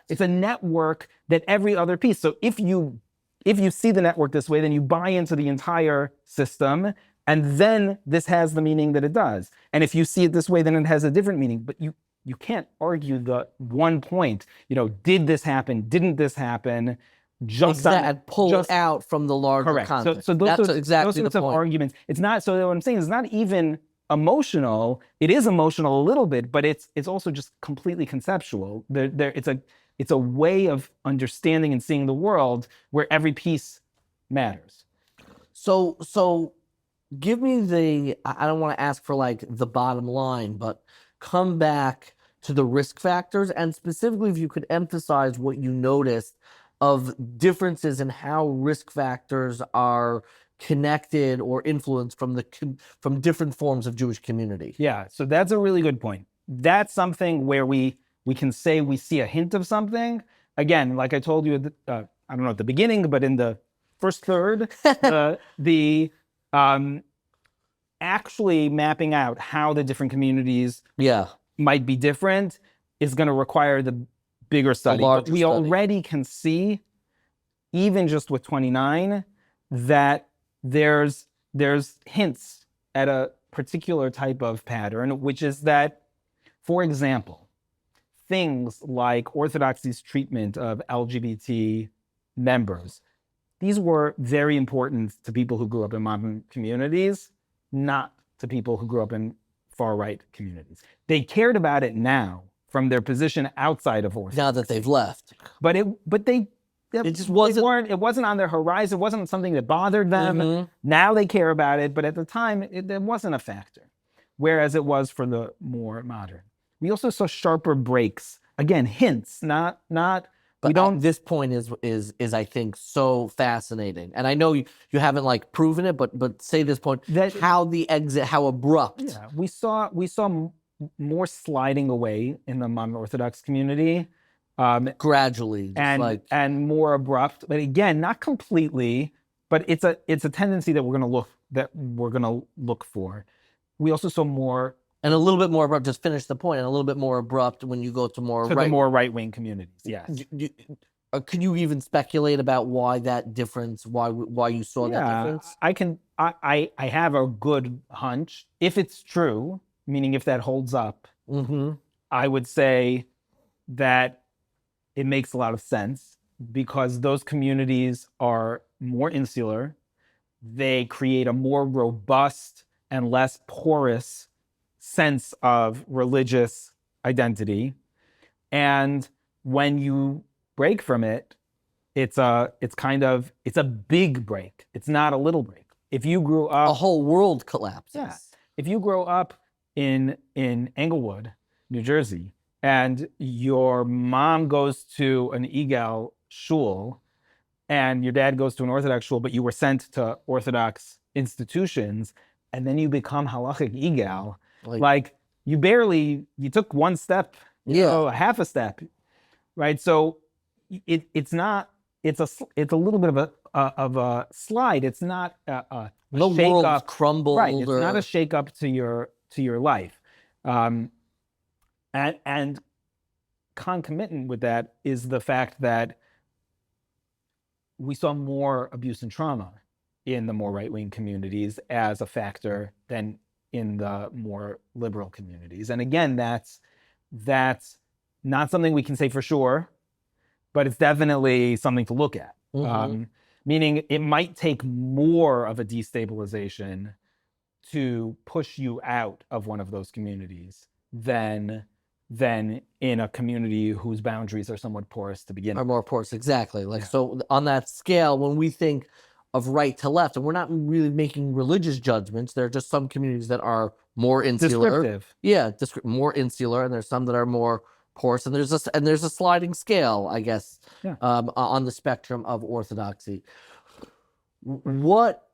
It's a network that every other piece. So if you see the network this way, then you buy into the entire system. And then this has the meaning that it does. And if you see it this way, then it has a different meaning. But you can't argue the one point. Did this happen? Didn't this happen? Pull it out from the larger context. So that's those exactly sorts the of point. arguments. It's not. So what I'm saying is not even emotional. It is emotional a little bit, but it's also just completely conceptual. It's a way of understanding and seeing the world where every piece matters. So give me I don't want to ask for like the bottom line, but come back to the risk factors, and specifically if you could emphasize what you noticed of differences in how risk factors are connected or influenced from different forms of Jewish community. Yeah, so that's a really good point. That's something where we can say we see a hint of something. Again, like I told you, I don't know at the beginning, but in the first third, actually mapping out how the different communities might be different is going to require the bigger study. But we already can see, even just with 29, that there's hints at a particular type of pattern, which is that, for example, things like Orthodoxy's treatment of LGBT members, these were very important to people who grew up in modern communities, not to people who grew up in far-right communities. They cared about it now from their position outside of Orthodoxy. Now that they've left. But it just wasn't. It wasn't on their horizon. It wasn't something that bothered them. Now they care about it, but at the time it wasn't a factor. Whereas it was for the more modern. We also saw sharper breaks. Again, hints, not. But this point is I think so fascinating, and I know you haven't like proven it, but say this point, how the exit, how abrupt. Yeah, we saw more sliding away in the modern Orthodox community, gradually, and more abrupt. But again, not completely, but it's a tendency that we're gonna look for. We also saw more. And a little bit more abrupt, just finish the point, and a little bit more abrupt when you go to the more right-wing communities, yes. Could you even speculate about why that difference, why you saw that difference? I have a good hunch. If it's true, meaning if that holds up, I would say that it makes a lot of sense because those communities are more insular. They create a more robust and less porous sense of religious identity, and when you break from it, it's a big break. It's not a little break. If you grew up, a whole world collapses. Yeah. If you grow up in Englewood, New Jersey, and your mom goes to an Egal shul, and your dad goes to an Orthodox shul, but you were sent to Orthodox institutions, and then you become halachic Egal. Like you took one step, half a step, right? So it's a little bit of a slide. It's not a world up, crumbled, right? It's not a shake up to your life, and concomitant with that is the fact that we saw more abuse and trauma in the more right-wing communities as a factor than in the more liberal communities. And again, that's not something we can say for sure, but it's definitely something to look at. Meaning it might take more of a destabilization to push you out of one of those communities than in a community whose boundaries are somewhat porous to begin Are with. more porous, exactly. Like, so on that scale, when we think of right to left, and we're not really making religious judgments, there are just some communities that are more insular. Descriptive. Yeah, more insular, and there's some that are more porous, and there's a sliding scale, I guess, Yeah. on the spectrum of orthodoxy. What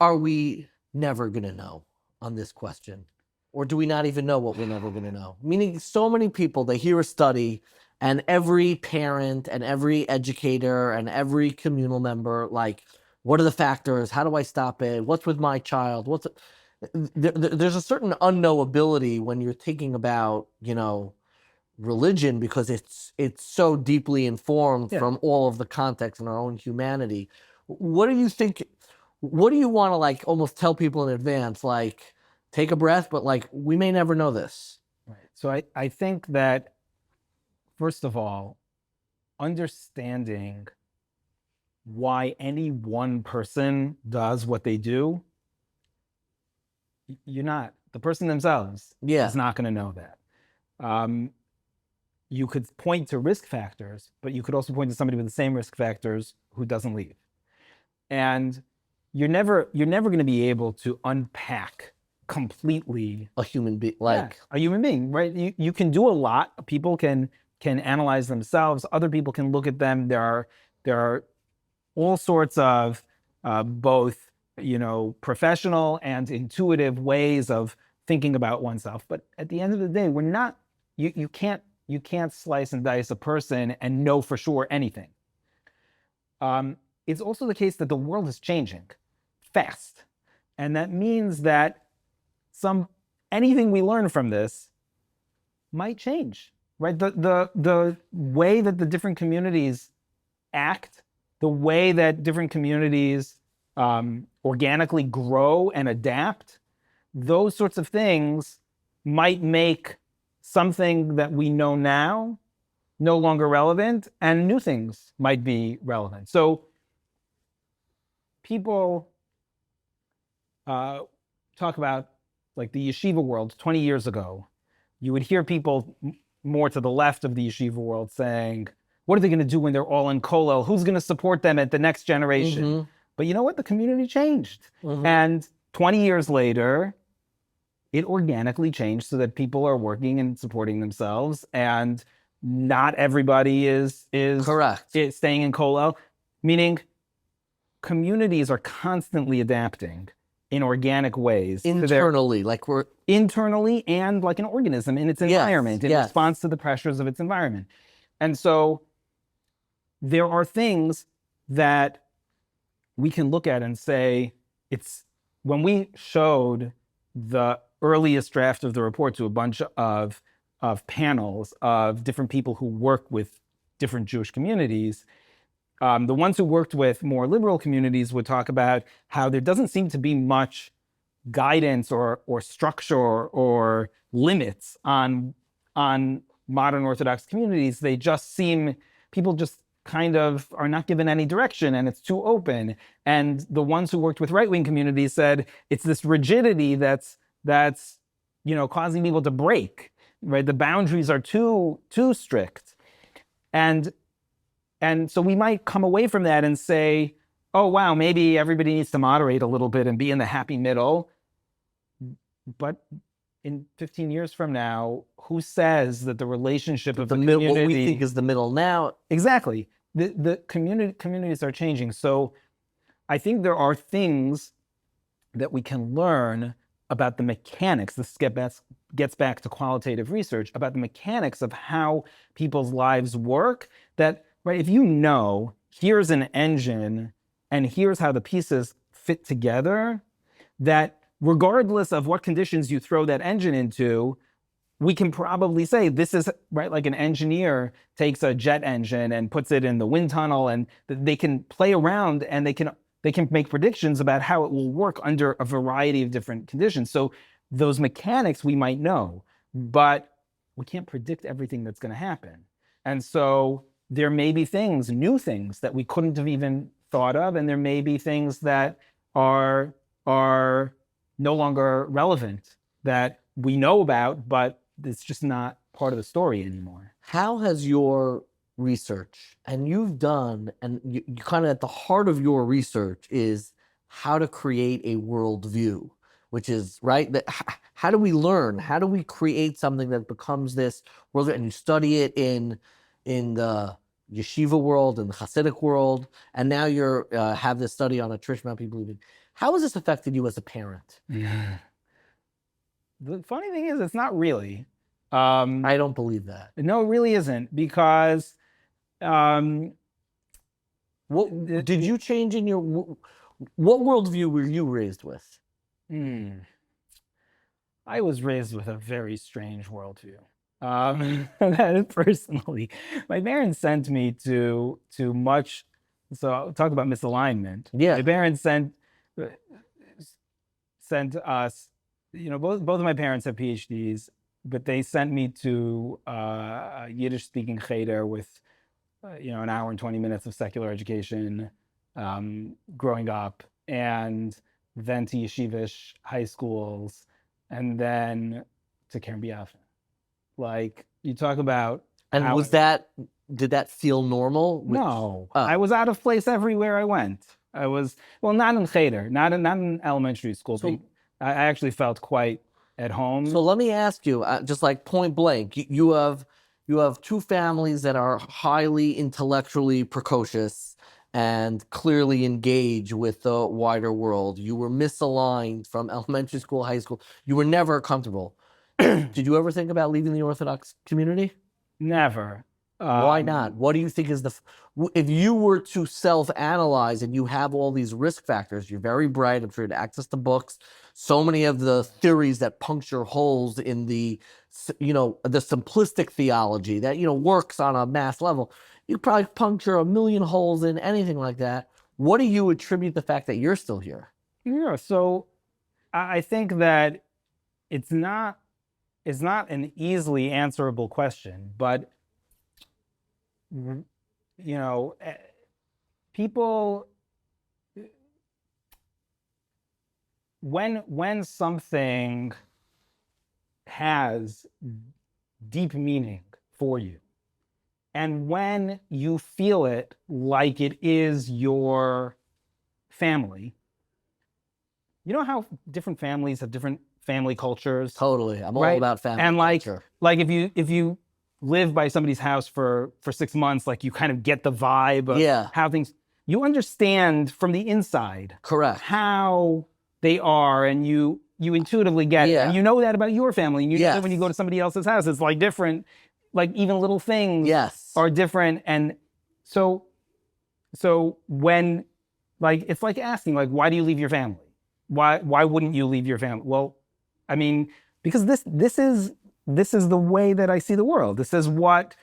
are we never gonna know on this question? Or do we not even know what we're never going to know? Meaning, so many people, they hear a study, and every parent and every educator and every communal member, like, what are the factors? How do I stop it? What's with my child? There's a certain unknowability when you're thinking about, religion, because it's so deeply informed from all of the context in our own humanity. What do you think? What do you want to, like, almost tell people in advance, like, take a breath, but, like, we may never know this. Right. So I think that, first of all, understanding why any one person does what they do, the person themselves is not going to know that. You could point to risk factors, but you could also point to somebody with the same risk factors who doesn't leave. And you're never going to be able to unpack completely a human being, a human being, right? You can do a lot. People can analyze themselves. Other people can look at them. There are all sorts of both, professional and intuitive ways of thinking about oneself. But at the end of the day, we're not. You can't slice and dice a person and know for sure anything. It's also the case that the world is changing fast, and that means that anything we learn from this might change, right? The way that the different communities act, the way that different communities organically grow and adapt, those sorts of things might make something that we know now no longer relevant, and new things might be relevant. So people talk about, like, the yeshiva world 20 years ago. You would hear people more to the left of the yeshiva world saying, what are they going to do when they're all in kollel? Who's going to support them at the next generation? Mm-hmm. But you know what? The community changed. Mm-hmm. And 20 years later, it organically changed so that people are working and supporting themselves, and not everybody is correct. Is staying in kollel, meaning communities are constantly adapting in organic ways. Internally, internally, and like an organism in its environment, in response to the pressures of its environment. And so there are things that we can look at and say, when we showed the earliest draft of the report to a bunch of panels of different people who work with different Jewish communities, the ones who worked with more liberal communities would talk about how there doesn't seem to be much guidance or structure or limits on modern Orthodox communities. They just seem, people just kind of are not given any direction, and it's too open. And the ones who worked with right-wing communities said it's this rigidity that's causing people to break, right? The boundaries are too strict. And so we might come away from that and say, oh, wow, maybe everybody needs to moderate a little bit and be in the happy middle. But in 15 years from now, who says that the relationship of the community... What we think is the middle now... Exactly. The communities are changing. So I think there are things that we can learn about the mechanics. This gets back to qualitative research, about the mechanics of how people's lives work, that, right, if you know, here's an engine and here's how the pieces fit together, that regardless of what conditions you throw that engine into, we can probably say this is, right, like an engineer takes a jet engine and puts it in the wind tunnel, and they can play around and they can make predictions about how it will work under a variety of different conditions. So those mechanics we might know, but we can't predict everything that's going to happen. And so there may be new things that we couldn't have even thought of, and there may be things that are no longer relevant, that we know about, but it's just not part of the story anymore. How has your research, and you've done, and you kind of at the heart of your research is how to create a worldview, which is right. How do we learn? How do we create something that becomes this world? And you study it in the yeshiva world and the Hasidic world, and now you're have this study on attrition about people leaving. How has this affected you as a parent? The funny thing is, it's not really. I don't believe that. No, it really isn't, because what did you change in your what worldview were you raised with? I was raised with a very strange worldview. That personally, my parents sent me to much. So I'll talk about misalignment. Yeah. My parents sent us. Both of my parents have PhDs, but they sent me to a Yiddish-speaking cheder with, an hour and 20 minutes of secular education growing up, and then to yeshivish high schools, and then to Keren Biafra. Like, you talk about. And did that feel normal? No. I was out of place everywhere I went. I was, not in cheder, not in elementary school. So, I actually felt quite at home. So let me ask you, just like point blank, you have two families that are highly intellectually precocious and clearly engage with the wider world. You were misaligned from elementary school, high school. You were never comfortable. Did you ever think about leaving the Orthodox community? Never. Why not? What do you think is if you were to self-analyze and you have all these risk factors, you're very bright, I'm sure you had access to books, so many of the theories that puncture holes in the simplistic theology that, works on a mass level, you probably puncture a million holes in anything like that. What do you attribute the fact that you're still here? Yeah, so I think that it's not an easily answerable question, but people, when something has deep meaning for you, and when you feel it like it is your family, you know how different families have different family cultures? Totally. I'm all about family and culture. Like if you live by somebody's house for 6 months, like you kind of get the vibe of how things, you understand from the inside. Correct. How they are, and you intuitively get it. And you know that about your family. And you know that when you go to somebody else's house, it's like different, like even little things are different. And so when, like, it's like asking, like, why do you leave your family? Why wouldn't you leave your family? Well, I mean, because this is the way that I see the world. This is what,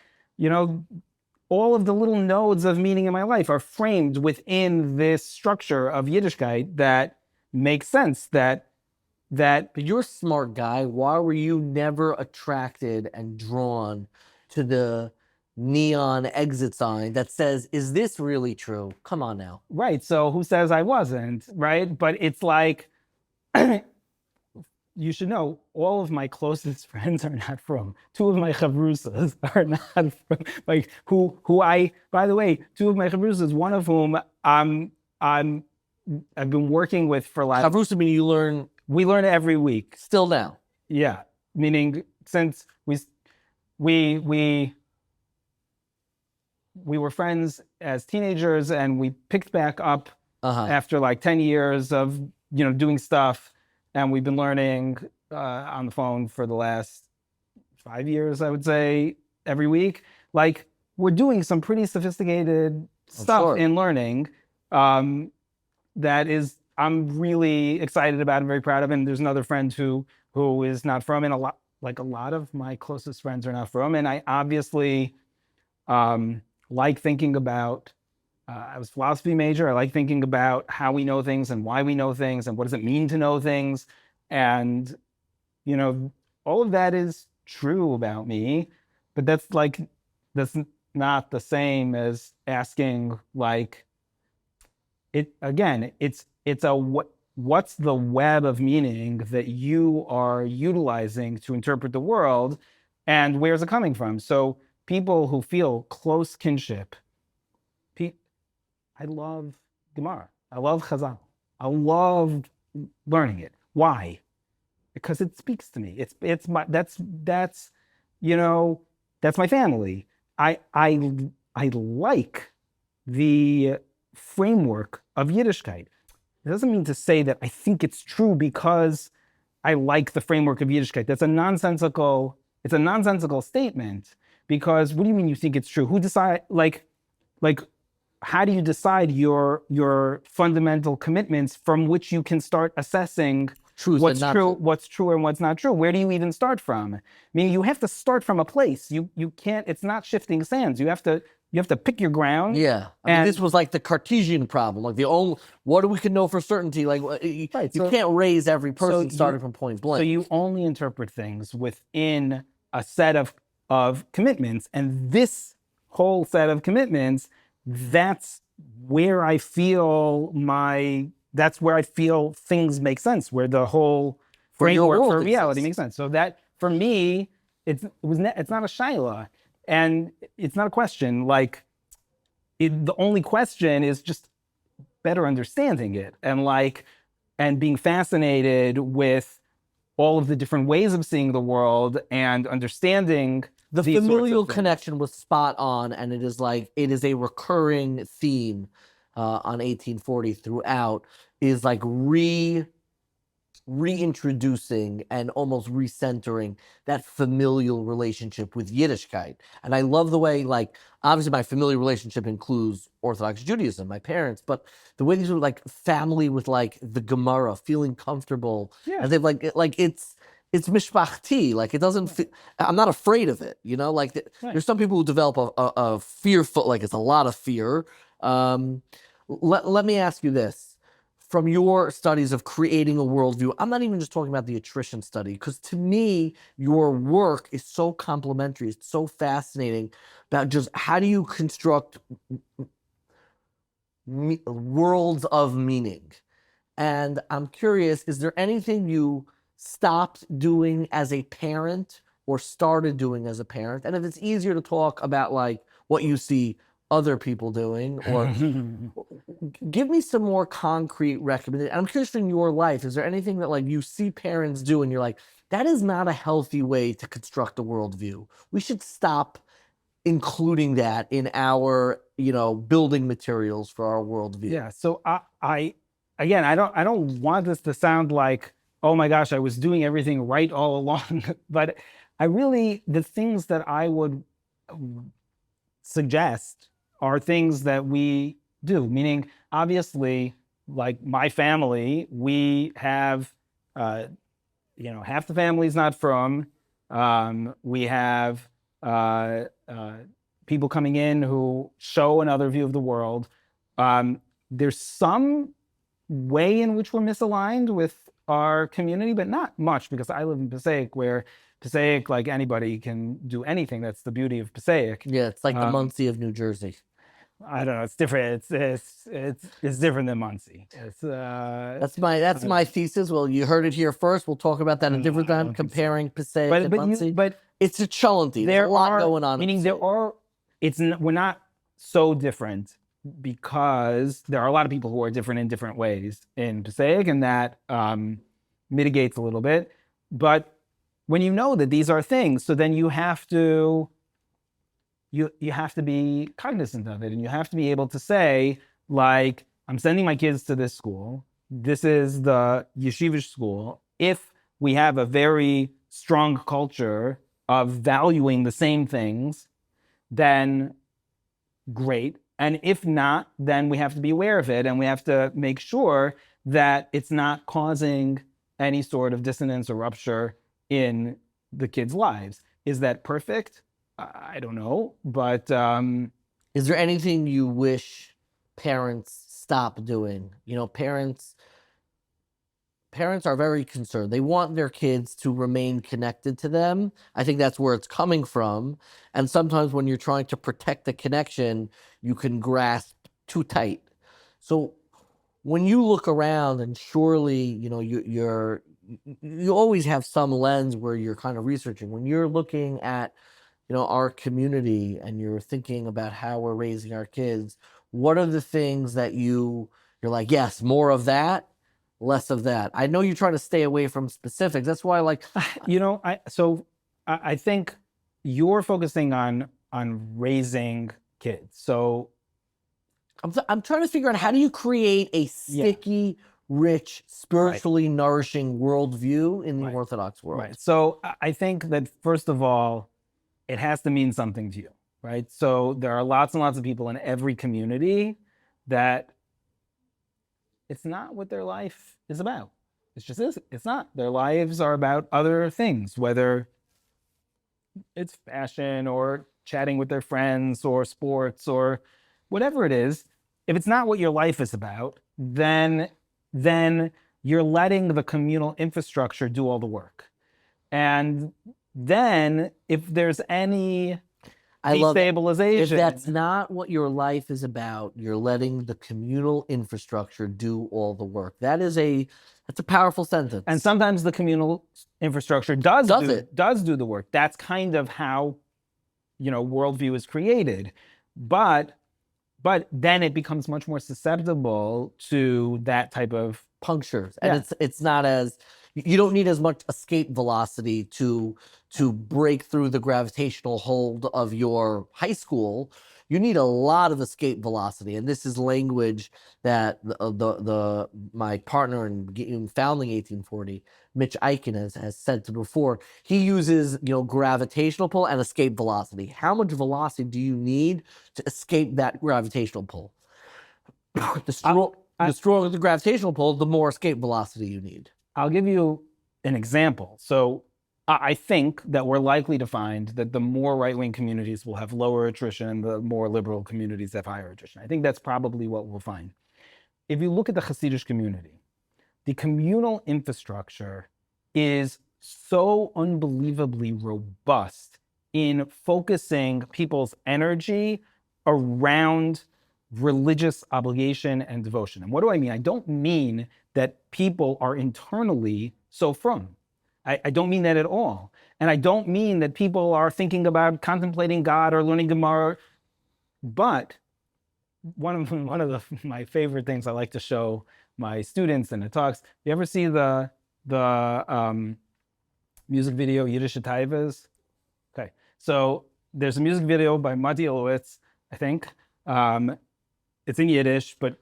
all of the little nodes of meaning in my life are framed within this structure of Yiddishkeit that makes sense. But you're a smart guy. Why were you never attracted and drawn to the neon exit sign that says, is this really true? Come on now. Right. So who says I wasn't, right? But it's like, you should know, all of my closest friends are not from. Two of my chavrusas are not from, like, who I, by the way, two of my chavrusas, one of whom I've been working with for like. Chavrusa meaning you learn. We learn every week. Still now. Yeah. Meaning since we were friends as teenagers, and we picked back up after like 10 years of, doing stuff. And we've been learning on the phone for the last 5 years, I would say, every week. Like, we're doing some pretty sophisticated stuff in learning that is, I'm really excited about and very proud of. And there's another friend who is not from, and a lot of my closest friends are not from. And I obviously like thinking about, I was a philosophy major. I like thinking about how we know things and why we know things and what does it mean to know things. And, all of that is true about me, but that's not the same as asking, like, it again, it's a what's the web of meaning that you are utilizing to interpret the world, and where's it coming from? So people who feel close kinship, I love Gemara. I love Chazal. I love learning it. Why? Because it speaks to me. It's my that's that's my family. I like the framework of Yiddishkeit. It doesn't mean to say that I think it's true because I like the framework of Yiddishkeit. It's a nonsensical statement, because what do you mean you think it's true? Who decide like how do you decide your fundamental commitments from which you can start assessing what's true and what's not true? Where do you even start from? I mean, you have to start from a place. You can't, it's not shifting sands. You have to pick your ground. Yeah. I mean, this was like the Cartesian problem. Like what do we can know for certainty? Like you can't raise every person starting from point blank. So you only interpret things within a set of commitments, and this whole set of commitments, that's where I feel things make sense, where the whole framework for reality makes sense. So that, for me, it's not a shaila, and it's not a question. Like, the only question is just better understanding it, and being fascinated with all of the different ways of seeing the world and understanding the familial connection was spot on, and it is a recurring theme on 1840 throughout, is like reintroducing and almost recentering that familial relationship with Yiddishkeit. And I love the way, like, obviously my familial relationship includes Orthodox Judaism, my parents, but the way these were like family with like the Gemara, feeling comfortable, and they've like it's mishpachti, like it doesn't I'm not afraid of it, like there's some people who develop a fearful, like it's a lot of fear. Let me ask you this. From your studies of creating a worldview, I'm not even just talking about the attrition study, because to me, your work is so complementary. It's so fascinating about just how do you construct worlds of meaning. And I'm curious, is there anything you stopped doing as a parent or started doing as a parent? And if it's easier to talk about like what you see other people doing, or give me some more concrete recommendations. I'm curious, in your life, is there anything that like you see parents do and you're like, that is not a healthy way to construct a worldview? We should stop including that in our, building materials for our worldview. Yeah. So I don't want this to sound like, oh my gosh, I was doing everything right all along. But the things that I would suggest are things that we do, meaning obviously, like my family, we have, half the family's not from, we have people coming in who show another view of the world. There's some way in which we're misaligned with our community, but not much, because I live in Passaic, where Passaic, like anybody, can do anything. That's the beauty of Passaic. Yeah, it's like the Muncie of New Jersey. I don't know. It's different. It's different than Muncie. That's my thesis. Well, you heard it here first. We'll talk about that a different time, comparing Passaic and Muncie. But it's a challenge. There's a lot going on. Meaning we're not so different, because there are a lot of people who are different in different ways in Passaic, and that mitigates a little bit. But when you know that these are things, so then you have to be cognizant of it, and you have to be able to say, like, I'm sending my kids to this school. This is the yeshiva school. If we have a very strong culture of valuing the same things, then great. And if not, then we have to be aware of it, and we have to make sure that it's not causing any sort of dissonance or rupture in the kids' lives. Is that perfect? I don't know, but is there anything you wish parents stop doing? Parents are very concerned. They want their kids to remain connected to them. I think that's where it's coming from. And sometimes when you're trying to protect the connection, you can grasp too tight. So when you look around, and surely, you always have some lens where you're kind of researching. When you're looking at, our community and you're thinking about how we're raising our kids, what are the things that you're like, yes, more of that, less of that? I know you try to stay away from specifics. That's why, like, I think you're focusing on raising kids. So I'm trying to figure out, how do you create a sticky, rich, spiritually nourishing worldview in the Orthodox world? Right. So I think that, first of all, it has to mean something to you, right? So there are lots and lots of people in every community that it's not what their life is about. It's not. Their lives are about other things, whether it's fashion or chatting with their friends or sports or whatever it is. If it's not what your life is about, then you're letting the communal infrastructure do all the work. And then if there's any destabilization, if that's not what your life is about, you're letting the communal infrastructure do all the work. That's a powerful sentence. And sometimes the communal infrastructure does do the work. That's kind of how, worldview is created. But then it becomes much more susceptible to that type of punctures. And it's not as, you don't need as much escape velocity to break through the gravitational hold of your high school. You need a lot of escape velocity, and this is language that my partner in founding 1840, Mitch Eichen, has said to before. He uses gravitational pull and escape velocity. How much velocity do you need to escape that gravitational pull? The stronger the gravitational pull, the more escape velocity you need. I'll give you an example. So I think that we're likely to find that the more right-wing communities will have lower attrition and the more liberal communities have higher attrition. I think that's probably what we'll find. If you look at the Hasidic community, the communal infrastructure is so unbelievably robust in focusing people's energy around religious obligation and devotion. And what do I mean? I don't mean that people are internally so frum. I don't mean that at all. And I don't mean that people are thinking about contemplating God or learning Gemara. But one of my favorite things I like to show my students in the talks, you ever see the music video Yiddish Taivas? Okay, so there's a music video by Mati Ilowitz, I think. It's in Yiddish, but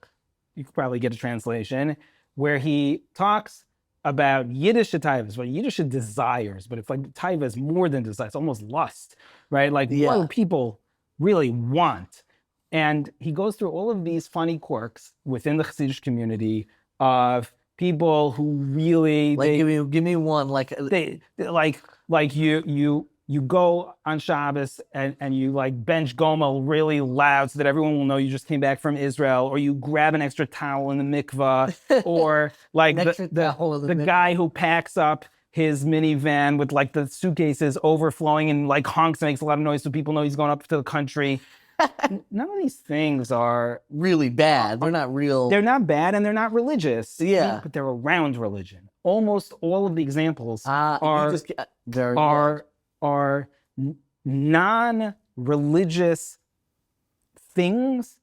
you could probably get a translation, where he talks about Yiddish taivas, well, Yiddish desires, but it's like taiva is more than desire, it's almost lust, right? Like, what do people really want? And he goes through all of these funny quirks within the Hasidic community of people who really give me one, you go on Shabbos and you bench Gomel really loud so that everyone will know you just came back from Israel, or you grab an extra towel in the mikvah, or the guy who packs up his minivan with the suitcases overflowing and honks and makes a lot of noise so people know he's going up to the country. None of these things are really bad. They're not real. They're not bad, and they're not religious. Yeah, but they're around religion. Almost all of the examples are non-religious things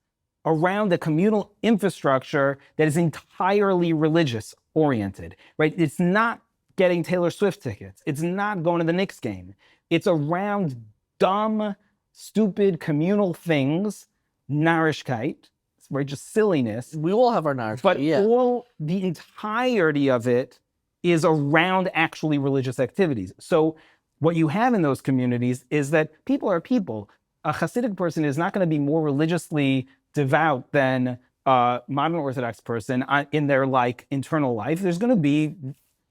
around a communal infrastructure that is entirely religious oriented, right? It's not getting Taylor Swift tickets. It's not going to the Knicks game. It's around dumb, stupid communal things, narishkeit, right? Just silliness. We all have our narishkeit, but all the entirety of it is around actually religious activities. So what you have in those communities is that people are people. A Hasidic person is not going to be more religiously devout than a modern Orthodox person in their internal life. There's going to be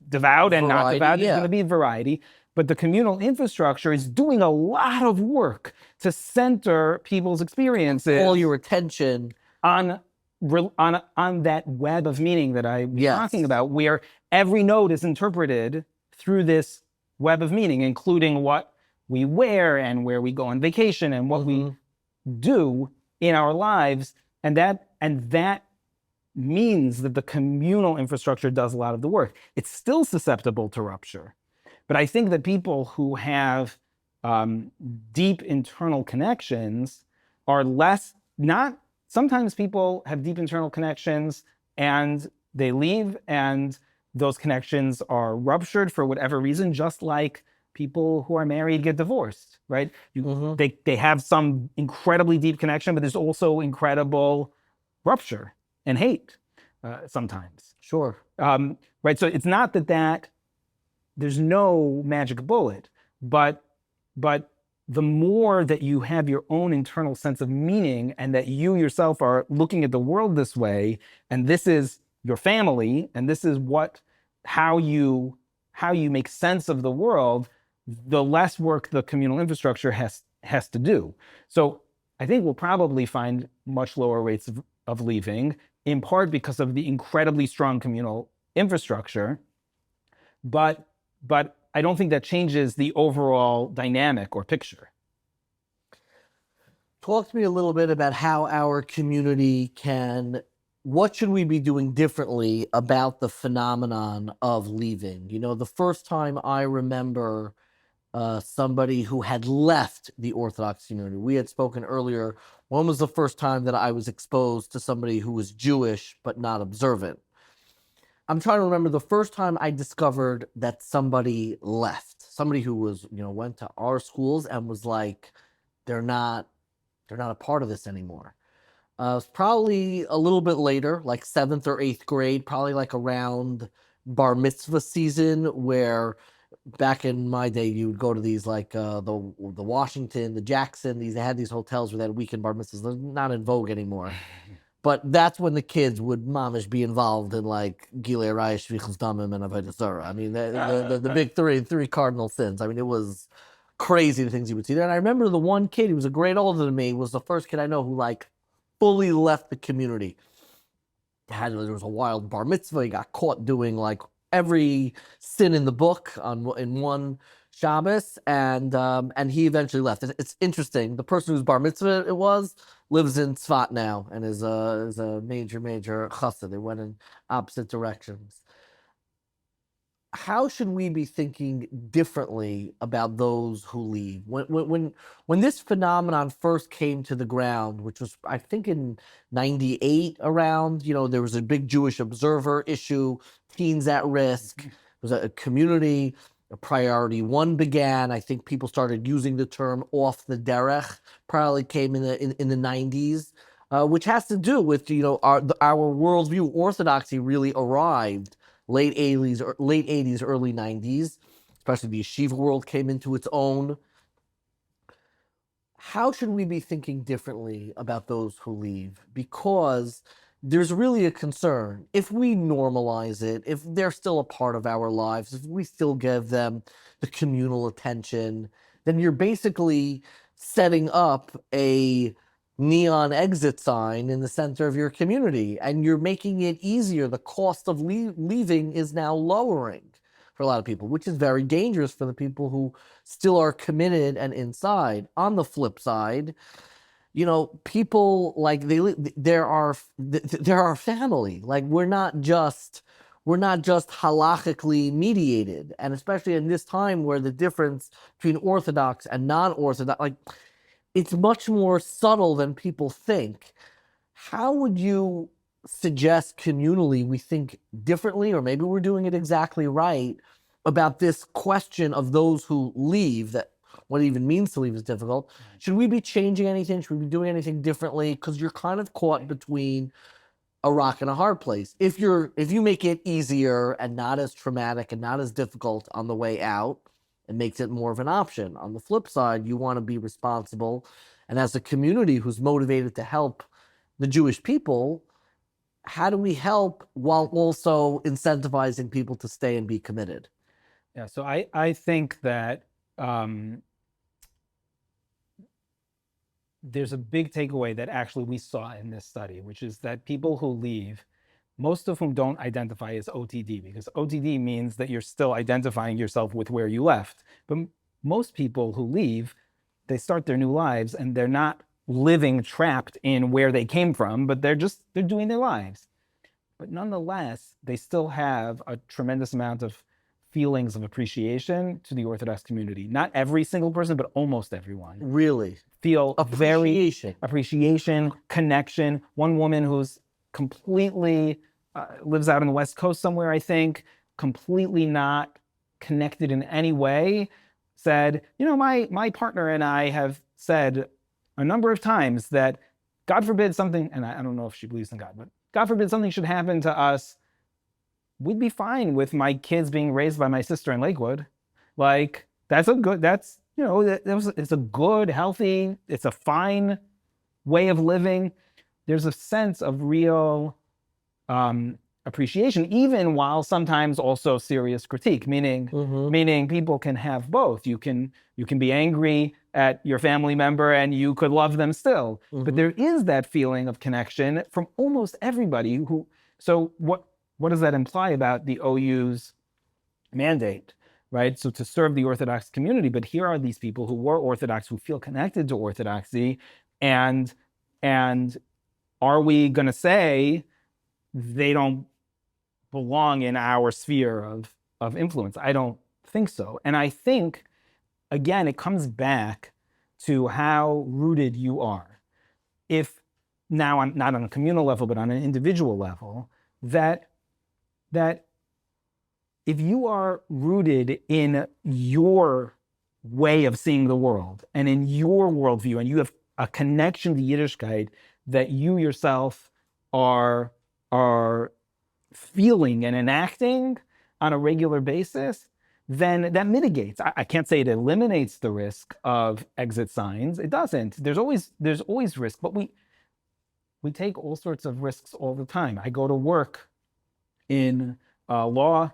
devout and not devout. There's going to be variety. But the communal infrastructure is doing a lot of work to center people's experiences. All your attention on that web of meaning that I was talking about, where every note is interpreted through this web of meaning, including what we wear and where we go on vacation and what we do in our lives. And that means that the communal infrastructure does a lot of the work. It's still susceptible to rupture. But I think that people who have deep internal connections are less, not, sometimes people have deep internal connections and they leave and those connections are ruptured for whatever reason, just like people who are married get divorced, right? They have some incredibly deep connection, but there's also incredible rupture and hate sometimes. Sure. Right. So it's not that there's no magic bullet, but the more that you have your own internal sense of meaning and that you yourself are looking at the world this way, and this is your family, and this is how you make sense of the world, the less work the communal infrastructure has to do. So I think we'll probably find much lower rates of leaving, in part because of the incredibly strong communal infrastructure, but I don't think that changes the overall dynamic or picture. Talk to me a little bit about how our community what should we be doing differently about the phenomenon of leaving? You know, the first time I remember somebody who had left the Orthodox community, we had spoken earlier, when was the first time that I was exposed to somebody who was Jewish but not observant? I'm trying to remember the first time I discovered that somebody left, somebody who was, went to our schools and was like, they're not a part of this anymore. It was probably a little bit later, like 7th or 8th grade, probably like around bar mitzvah season, where back in my day, you would go to these like the Washington, the Jackson, they had these hotels where they had weekend bar mitzvahs. They're not in vogue anymore. But that's when the kids would mamish be involved in like Gilei Arayah, Shvichus Damim, and Avodah Zarah. I mean, the big three cardinal sins. I mean, it was crazy the things you would see there. And I remember the one kid, he was a grade older than me, was the first kid I know who like fully left the community. There was a wild bar mitzvah. He got caught doing like every sin in the book in one Shabbos, and he eventually left. It's interesting. The person whose bar mitzvah it was lives in Tzfat now and is a major chassid. They went in opposite directions. How should we be thinking differently about those who leave? When this phenomenon first came to the ground, which was I think in '98 around, there was a big Jewish observer issue, teens at risk. There was a community. A priority one began. I think people started using the term off the derech. Probably came in the 90s, which has to do with our worldview. Orthodoxy really arrived late 80s, early 90s. Especially the yeshiva world came into its own. How should we be thinking differently about those who leave? Because there's really a concern. If we normalize it, if they're still a part of our lives, if we still give them the communal attention, then you're basically setting up a neon exit sign in the center of your community, and you're making it easier. The cost of leaving is now lowering for a lot of people, which is very dangerous for the people who still are committed and inside. On the flip side, people like they're our family. Like we're not just halachically mediated, and especially in this time where the difference between Orthodox and non-Orthodox, like it's much more subtle than people think. How would you suggest communally we think differently, or maybe we're doing it exactly right about this question of those who leave, that what it even means to leave is difficult. Should we be changing anything? Should we be doing anything differently? Because you're kind of caught between a rock and a hard place. If you make it easier and not as traumatic and not as difficult on the way out, it makes it more of an option. On the flip side, you want to be responsible. And as a community who's motivated to help the Jewish people, how do we help while also incentivizing people to stay and be committed? Yeah, so I think that there's a big takeaway that actually we saw in this study, which is that people who leave, most of whom don't identify as OTD, because OTD means that you're still identifying yourself with where you left. But most people who leave, they start their new lives and they're not living trapped in where they came from, but they're doing their lives. but nonetheless, they still have a tremendous amount of feelings of appreciation to the Orthodox community. Not every single person, but almost everyone Really? feel very Appreciation. appreciation, connection. One woman who's completely lives out on the West Coast somewhere, I think, completely not connected in any way, said, my partner and I have said a number of times that God forbid something, and I don't know if she believes in God, but God forbid something should happen to us, we'd be fine with my kids being raised by my sister in Lakewood. Like, it's a good, healthy, it's a fine way of living. There's a sense of real appreciation, even while sometimes also serious critique, meaning people can have both. You can be angry at your family member and you could love them still. But there is that feeling of connection from almost everybody so what does that imply about the OU's mandate, right? So to serve the Orthodox community, but here are these people who were Orthodox, who feel connected to Orthodoxy, and are we going to say they don't belong in our sphere of influence? I don't think so. And I think, again, it comes back to how rooted you are. If now, not on a communal level, but on an individual level, that if you are rooted in your way of seeing the world and in your worldview, and you have a connection to Yiddishkeit that you yourself are feeling and enacting on a regular basis, then that mitigates. I can't say it eliminates the risk of exit signs. It doesn't. There's always risk, but we take all sorts of risks all the time. I go to work in a law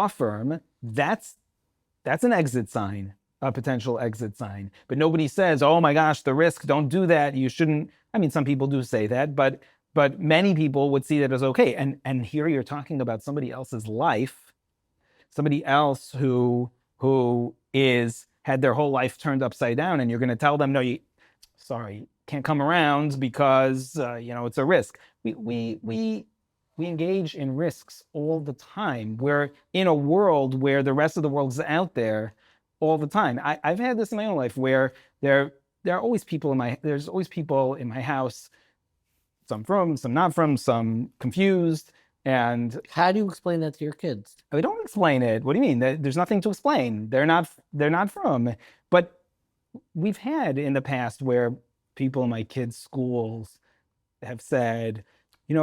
firm. That's an exit sign, a potential exit sign. But nobody says, "Oh my gosh, the risk, don't do that. You shouldn't." I mean, some people do say that, but many people would see that as okay. And here you're talking about somebody else's life, somebody else who had their whole life turned upside down, and you're going to tell them, "No, sorry, can't come around because it's a risk." We engage in risks all the time. We're in a world where the rest of the world is out there all the time. I've had this in my own life where there are always people there's always people in my house, some from, some not from, some confused. And how do you explain that to your kids? I don't explain it. What do you mean? There's nothing to explain. They're not from. But we've had in the past where people in my kids' schools have said,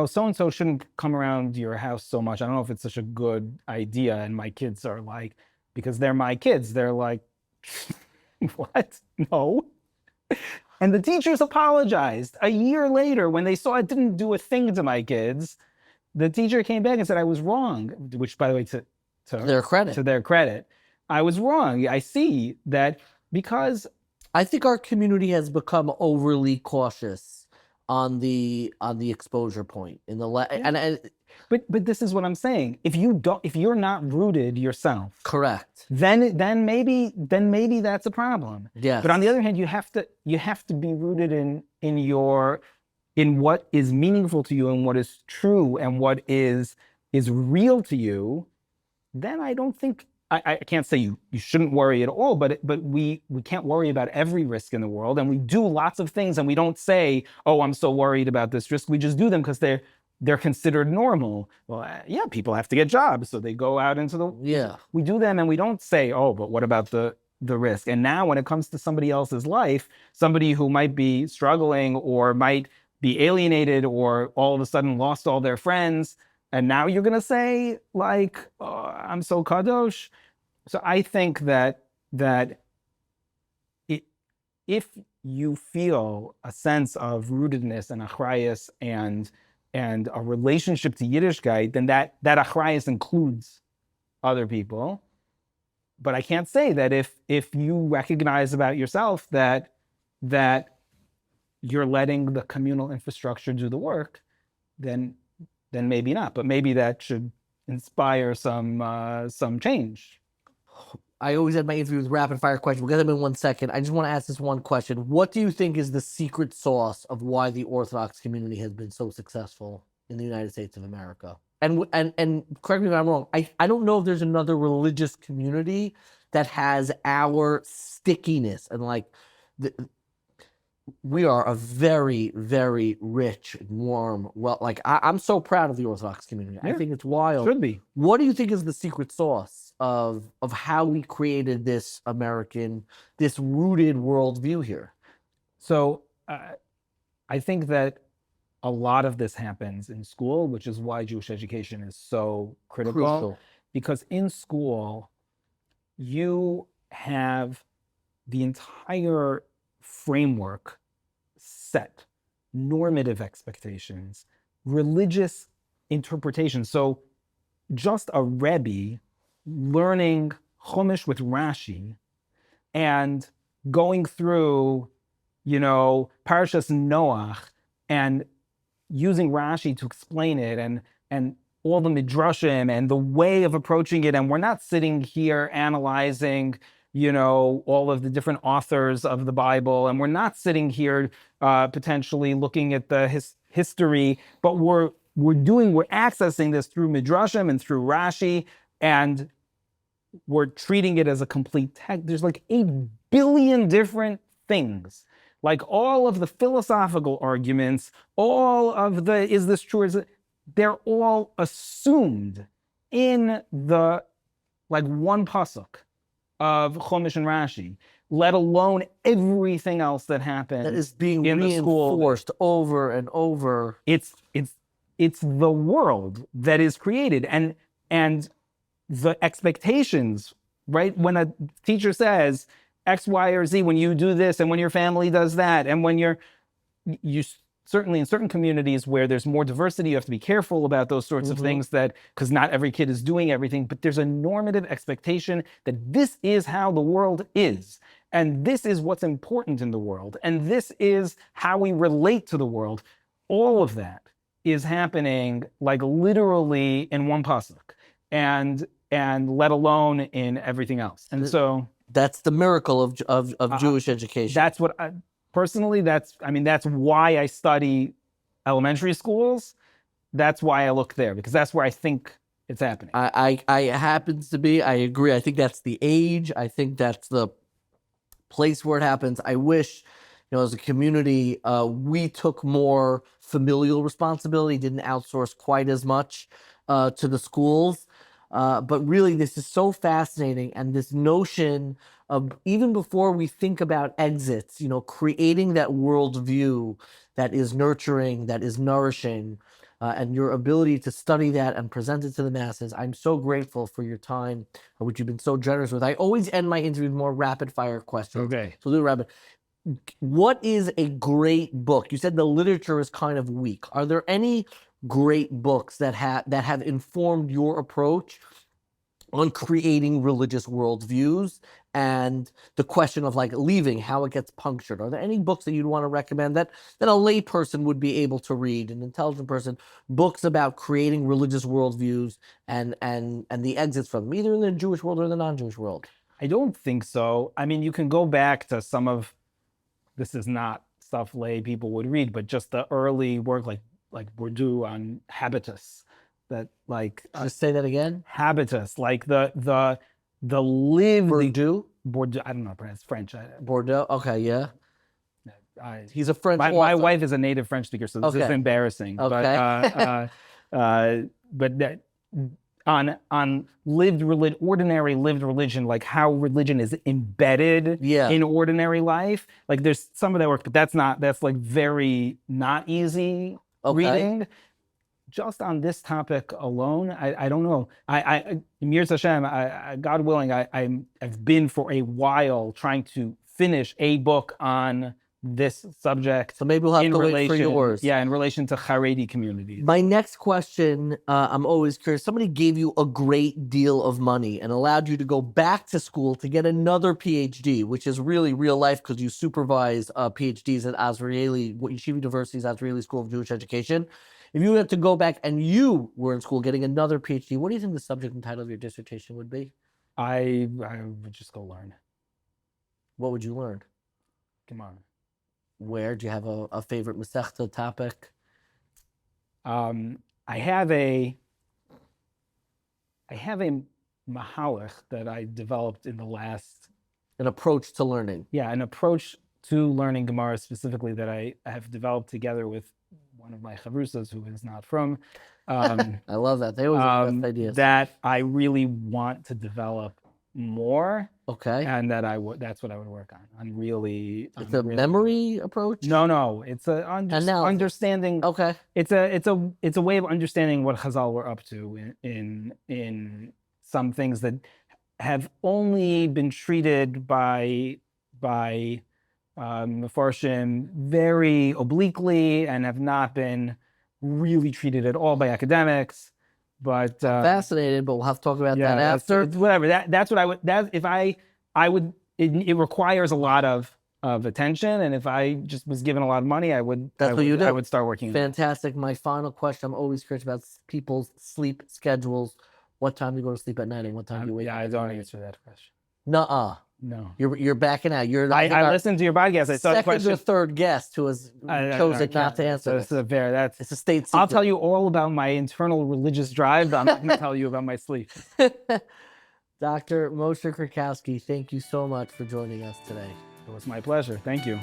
so-and-so shouldn't come around your house so much. I don't know if it's such a good idea. And my kids are like, because they're my kids, they're like, what? No. And the teachers apologized. A year later, when they saw it didn't do a thing to my kids, the teacher came back and said I was wrong, which, by the way, to their credit, I was wrong. I see that because I think our community has become overly cautious on the exposure point in the but this is what I'm saying. If you're not rooted yourself, correct, then maybe that's a problem. Yes. But on the other hand, you have to be rooted in what is meaningful to you and what is true and what is real to you. Then I don't think I can't say you shouldn't worry at all, but we can't worry about every risk in the world, and we do lots of things, and we don't say, "Oh, I'm so worried about this risk." We just do them because they're considered normal. Well, people have to get jobs, so they go out into we do them, and we don't say, "Oh, but what about the risk?" And now, when it comes to somebody else's life, somebody who might be struggling or might be alienated or all of a sudden lost all their friends. And now you're going to say, like, oh, I'm so kadosh. So I think that if you feel a sense of rootedness and achrayus and a relationship to Yiddishkeit, then that achrayus includes other people. But I can't say that if you recognize about yourself that you're letting the communal infrastructure do the work, then maybe not. But maybe that should inspire some change. I always end my interview with rapid fire questions. We'll get them in 1 second. I just want to ask this one question. What do you think is the secret sauce of why the Orthodox community has been so successful in the United States of America. And correct me if I'm wrong. I don't know if there's another religious community that has our stickiness and like we are a very, very rich, warm, I'm so proud of the Orthodox community. I think it's wild. Should be. What do you think is the secret sauce of how we created this rooted worldview here? So I think that a lot of this happens in school, which is why Jewish education is so critical. Crucial. Because in school, you have the entire framework set, normative expectations, religious interpretation. So just a Rebbe learning Chumash with Rashi and going through, Parashas Noach and using Rashi to explain it and all the midrashim and the way of approaching it. And we're not sitting here analyzing, all of the different authors of the Bible. And we're not sitting here potentially looking at the history, but we're accessing this through midrashim and through Rashi, and we're treating it as a complete text. There's like 8 billion different things. Like all of the philosophical arguments, all of the, is this true? They're all assumed in the, one pasuk of Chumash and Rashi, let alone everything else that happens. That is being in reinforced the school. Over and over. It's the world that is created, and the expectations, right? When a teacher says X, Y, or Z, when you do this, and when your family does that, and when you certainly in certain communities where there's more diversity, you have to be careful about those sorts of things, that because not every kid is doing everything, but there's a normative expectation that this is how the world is, and this is what's important in the world, and this is how we relate to the world. All of that is happening literally in one pasuk, and let alone in everything else. And so that's the miracle of Jewish education. That's what personally, that's why I study elementary schools. That's why I look there, because that's where I think it's happening. I happens to be, I agree. I think that's the age. I think that's the place where it happens. I wish, as a community, we took more familial responsibility, didn't outsource quite as much to the schools. But really, this is so fascinating. And this notion of, even before we think about exits, creating that worldview that is nurturing, that is nourishing, and your ability to study that and present it to the masses. I'm so grateful for your time, which you've been so generous with. I always end my interview with more rapid fire questions. Okay. So we'll do rapid. What is a great book? You said the literature is kind of weak. Are there any great books that have informed your approach on creating religious worldviews and the question of leaving, how it gets punctured? Are there any books that you'd want to recommend that a lay person would be able to read, an intelligent person, books about creating religious worldviews and the exits from them, either in the Jewish world or the non-Jewish world? I don't think so. You can go back to some of, this is not stuff lay people would read, but just the early work like Bourdieu on habitus, that just say that again. Habitus, the lived Bourdieu. I don't know, perhaps French. Bordeaux. Okay, yeah. He's a French author. My wife is a native French speaker, so this is embarrassing. Okay. But that on ordinary lived religion, how religion is embedded in ordinary life. There's some of that work, but that's very not easy reading. Just on this topic alone, I don't know. Mir Hashem, God willing, I've been for a while trying to finish a book on this subject. So maybe we'll have to wait for yours. Yeah, in relation to Haredi communities. My next question, I'm always curious. Somebody gave you a great deal of money and allowed you to go back to school to get another PhD, which is really real life because you supervise PhDs at Azrieli, Yeshiva University's Azrieli School of Jewish Education. If you had to go back and you were in school getting another PhD, what do you think the subject and title of your dissertation would be? I would just go learn. What would you learn? Come on. Where? Do you have a favorite Masechta topic? I have a mahalach that I developed in the last, An approach to learning. an approach to learning Gemara specifically that I have developed together with one of my chavrusas who is not from. I love that. They always have the best ideas. That I really want to develop more, Okay. and that's what I would work on really. It's a memory approach? No, it's understanding. Okay. It's a way of understanding what Chazal were up to in some things that have only been treated by Mefarshim very obliquely and have not been really treated at all by academics. But Fascinated, but we'll have to talk about that after. Whatever. That's what I would. That if I would. It requires a lot of attention, and if I just was given a lot of money, I would. That's what you do. I would start working. Fantastic. My final question. I'm always curious about people's sleep schedules. What time do you go to sleep at night, and what time do you wake up? I don't answer that question. Nuh-uh. No. You're backing out. I listened to your podcast. I saw the question. Second or third guest who has chosen not to answer. It's a state secret. I'll tell you all about my internal religious drive, but I'm not going to tell you about my sleep. Dr. Moshe Krakowski, thank you so much for joining us today. It was my pleasure. Thank you.